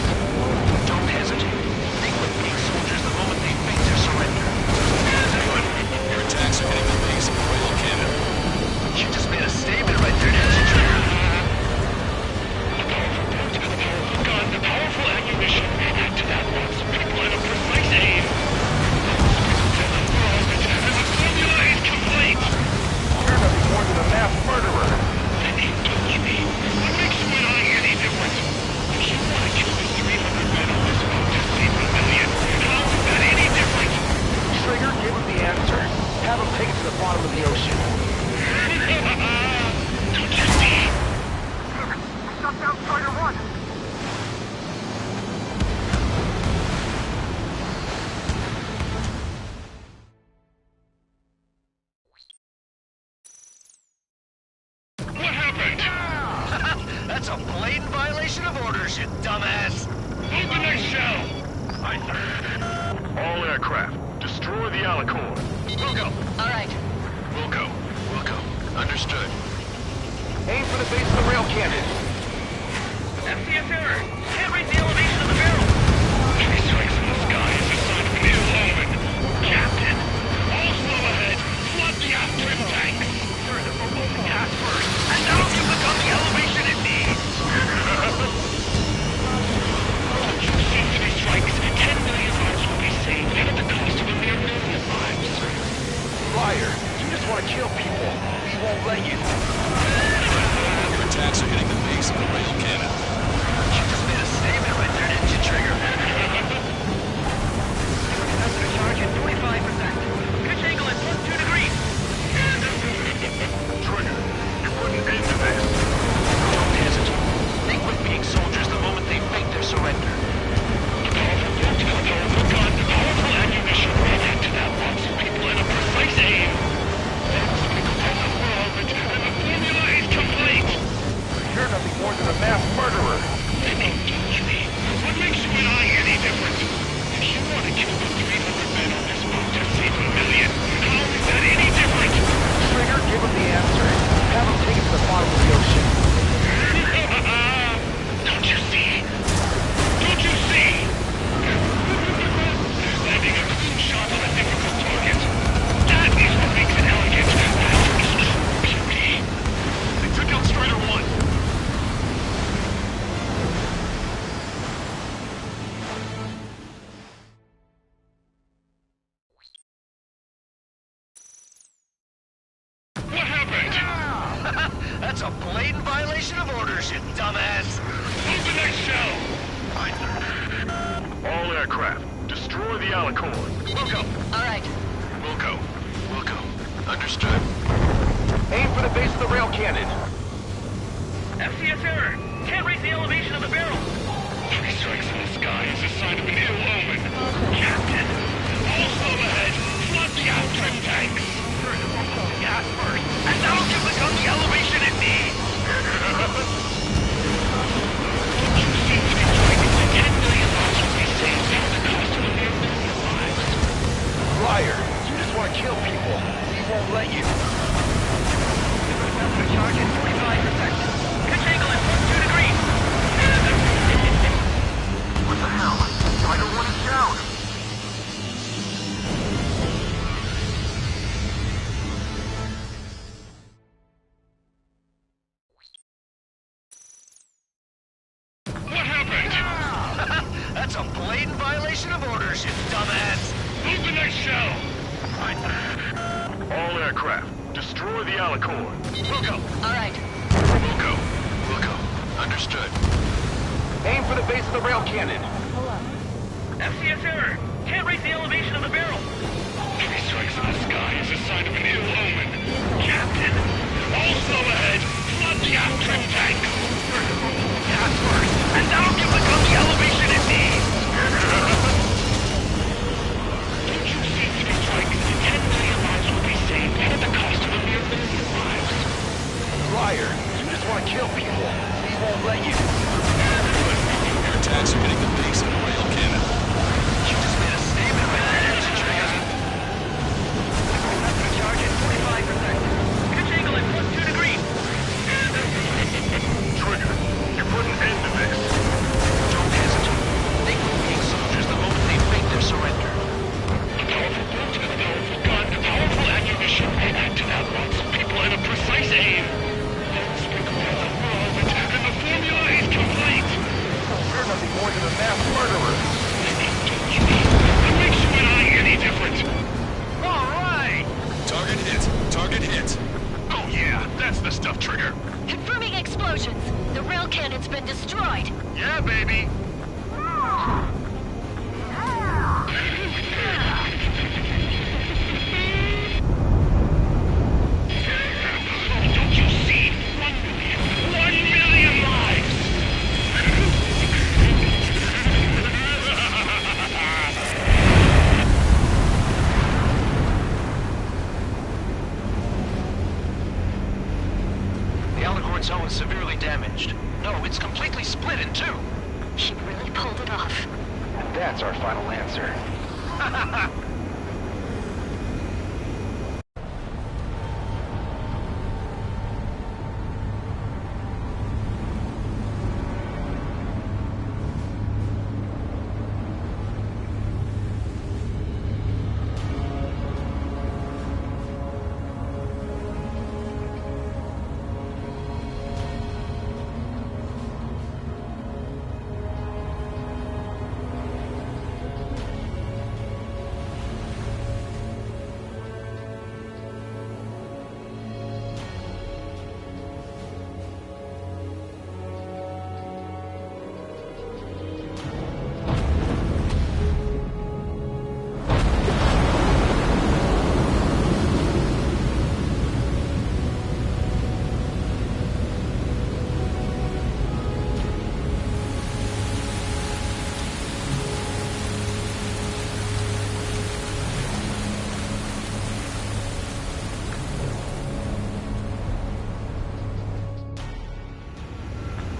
Don't hesitate. Think with being soldiers the moment they think their surrender. Good. Your attacks are hitting the base of the rail cannon. You just made a statement right there, didn't you, Trigger? The powerful ammunition back to that lots of people at a precise aim. And the formula is complete. You're nothing more than a mass murderer. Then indulge me. What makes you and I any different? If you want to kill the 300 men on this boat to save a million, how is that any different? Trigger, give him the answer. Have him take it to the bottom of the ocean. Don't you see? We shut down Strider 1. What happened? That's a blatant violation of orders, you dumbass! Move the next shell! Aye, sir. All aircraft, destroy the Alicorn. Wilco. All right. Wilco. Understood. Aim for the base of the rail cannon. MCS error! Can't reach the elevation of the barrel! 3 strikes in the sky is a sign of an ill omen. Captain, all slow ahead. Flood gas trim tanks. Further, focus the gas first, and that'll give the gun the elevation it needs. dumbass! Move the next shell! All aircraft, destroy the Alicorn. Wilco. All right. Wilco. Understood. Aim for the base of the rail cannon. FCS error. Can't raise the elevation of the barrel. 3 strikes in the sky is a sign of an ill omen. Captain, all slow ahead. Flood the out-trim tanks. Gas first, and that'll give the gun the elevation it needs. Don't you see 3 strikes? 10 million lives will be saved at the cost of a mere million lives. Liar, you just want to kill people. We won't let you. Charge at 45%. Pitch angle at 2 degrees. What the hell? I don't want it down. What happened? That's a blatant violation of orders, you dumbass. Move the next shell. All aircraft, destroy the Alicorn. Wilco. All right. Wilco. Understood. Aim for the base of the rail cannon. FCS error. Can't raise the elevation of the barrel. 3 strikes in the sky is a sign of an ill omen. Captain, all slow ahead. Flood the out-trim tanks. Gas first, and that'll give the gun the elevation it needs. Don't you see 3 strikes? 10 million lives will be saved at the cost of a mere million lives. Liar, you just want to kill people. We won't let you. Your attacks are hitting the base of the rail cannon. You just made a statement with that engine trigger. Charge at 45%. Pitch angle at 2 degrees. Trigger, you put an end to this. Don't hesitate. They will kill soldiers the moment they fake their surrender. A powerful bolt, a powerful gun, powerful ammunition. Add to that lots of people and a precise aim. Then sprinkle down the whirlwind, and the formula is complete. You're nothing more than a mass murderer. What makes you and I any different? All right. Target hit. Oh yeah, that's the stuff, Trigger. Confirming explosions. The rail cannon's been destroyed. Yeah, baby. Don't you see? 1 million lives! The Alicorn's hull is severely damaged. No, it's completely split in two. She really pulled it off. And that's our final answer.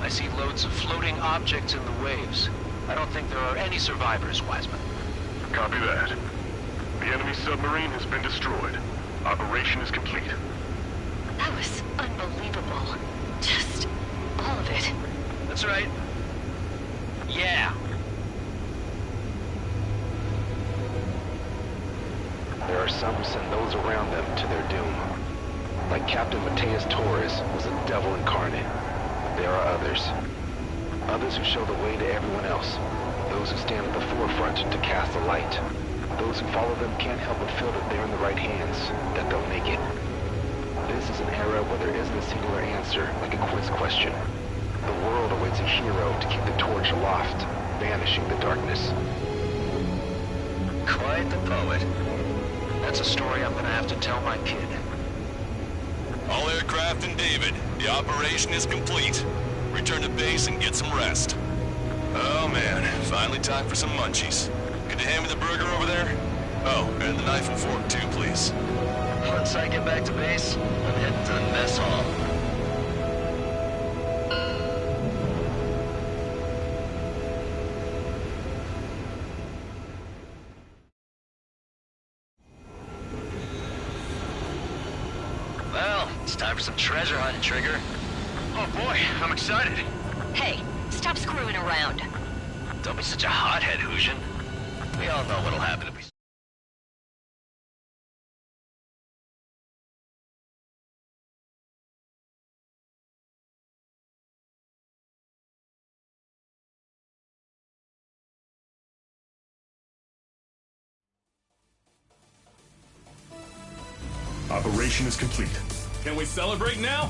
I see loads of floating objects in the waves. I don't think there are any survivors, Wiseman. Copy that. The enemy submarine has been destroyed. Operation is complete. That was unbelievable. Just all of it. That's right. Yeah. There are some who send those around them to their doom. Like Captain Mateus Torres was a devil incarnate. There are others. Others who show the way to everyone else. Those who stand at the forefront to cast the light. Those who follow them can't help but feel that they're in the right hands, that they'll make it. This is an era where there isn't a singular answer, like a quiz question. The world awaits a hero to keep the torch aloft, banishing the darkness. Quite the poet. That's a story I'm gonna have to tell my kid. All aircraft and David, the operation is complete. Return to base and get some rest. Oh man, finally time for some munchies. Could you hand me the burger over there? Oh, and the knife and fork too, please. Once I get back to base, I'm heading to the mess hall. Well, it's time for some treasure hunting, Trigger. Oh boy, I'm excited. Hey, stop screwing around. Don't be such a hothead, Hujin. We all know what'll happen if we... Operation is complete. Can we celebrate now?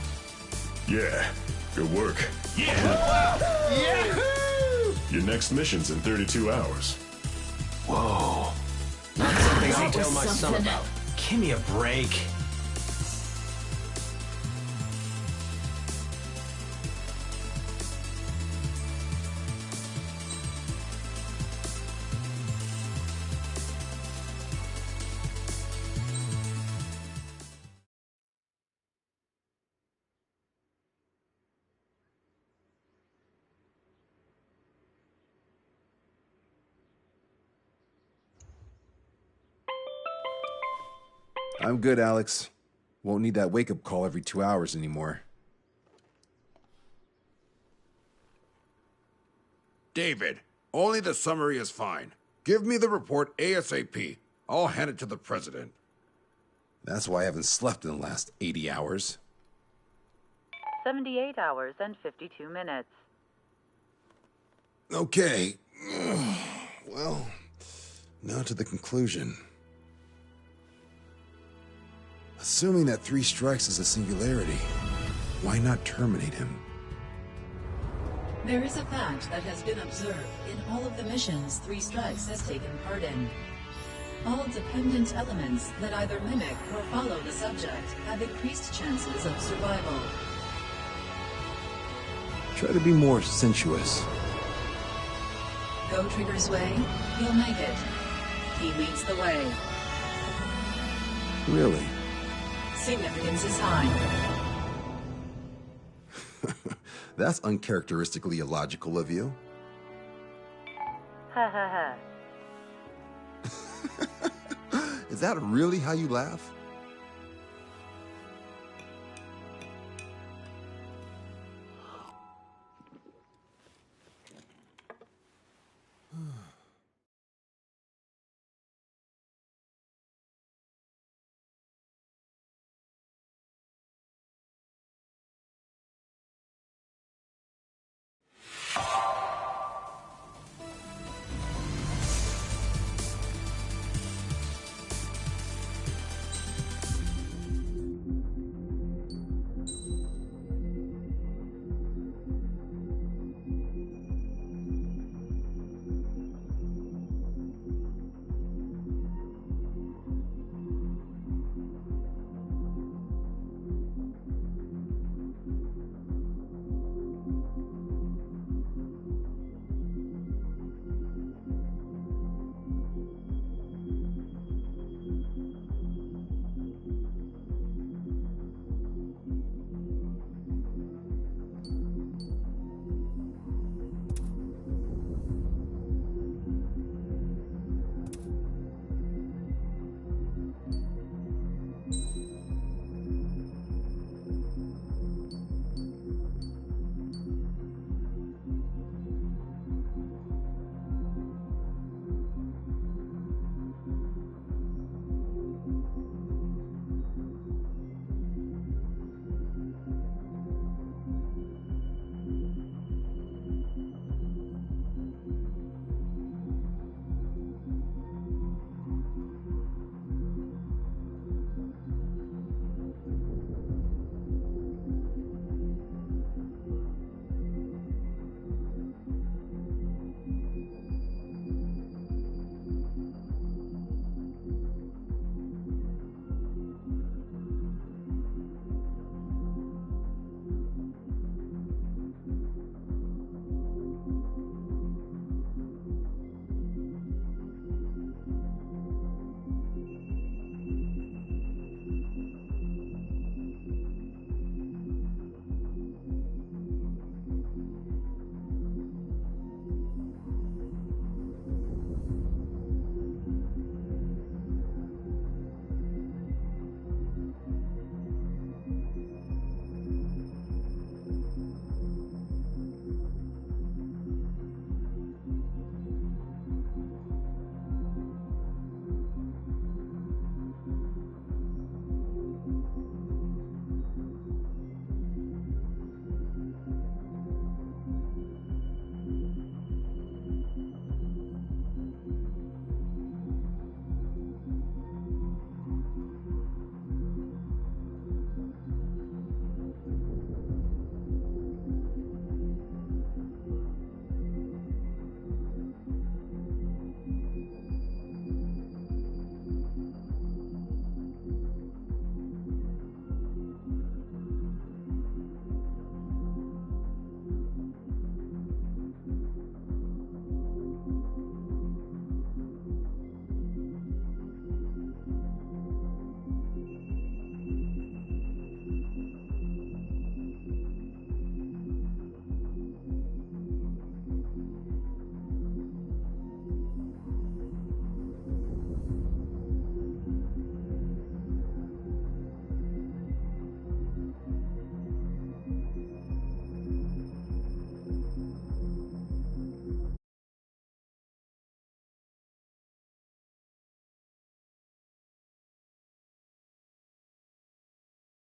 Yeah, good work. Yeah! Yahoo! Your next mission's in 32 hours. Whoa. Not something I That tell was my son something. about. Give me a break. I'm good, Alex. Won't need that wake-up call every 2 hours anymore. David, only the summary is fine. Give me the report ASAP. I'll hand it to the president. That's why I haven't slept in the last 80 hours. 78 hours and 52 minutes. Okay. Well, now to the conclusion. Assuming that 3 strikes is a singularity, why not terminate him? There is a fact that has been observed in all of the missions 3 Strikes has taken part in. All dependent elements that either mimic or follow the subject have increased chances of survival. Try to be more sensuous. Go Trigger's way, he'll make it. He leads the way. Really? Significance is high. That's uncharacteristically illogical of you. Ha ha ha. Is that really how you laugh?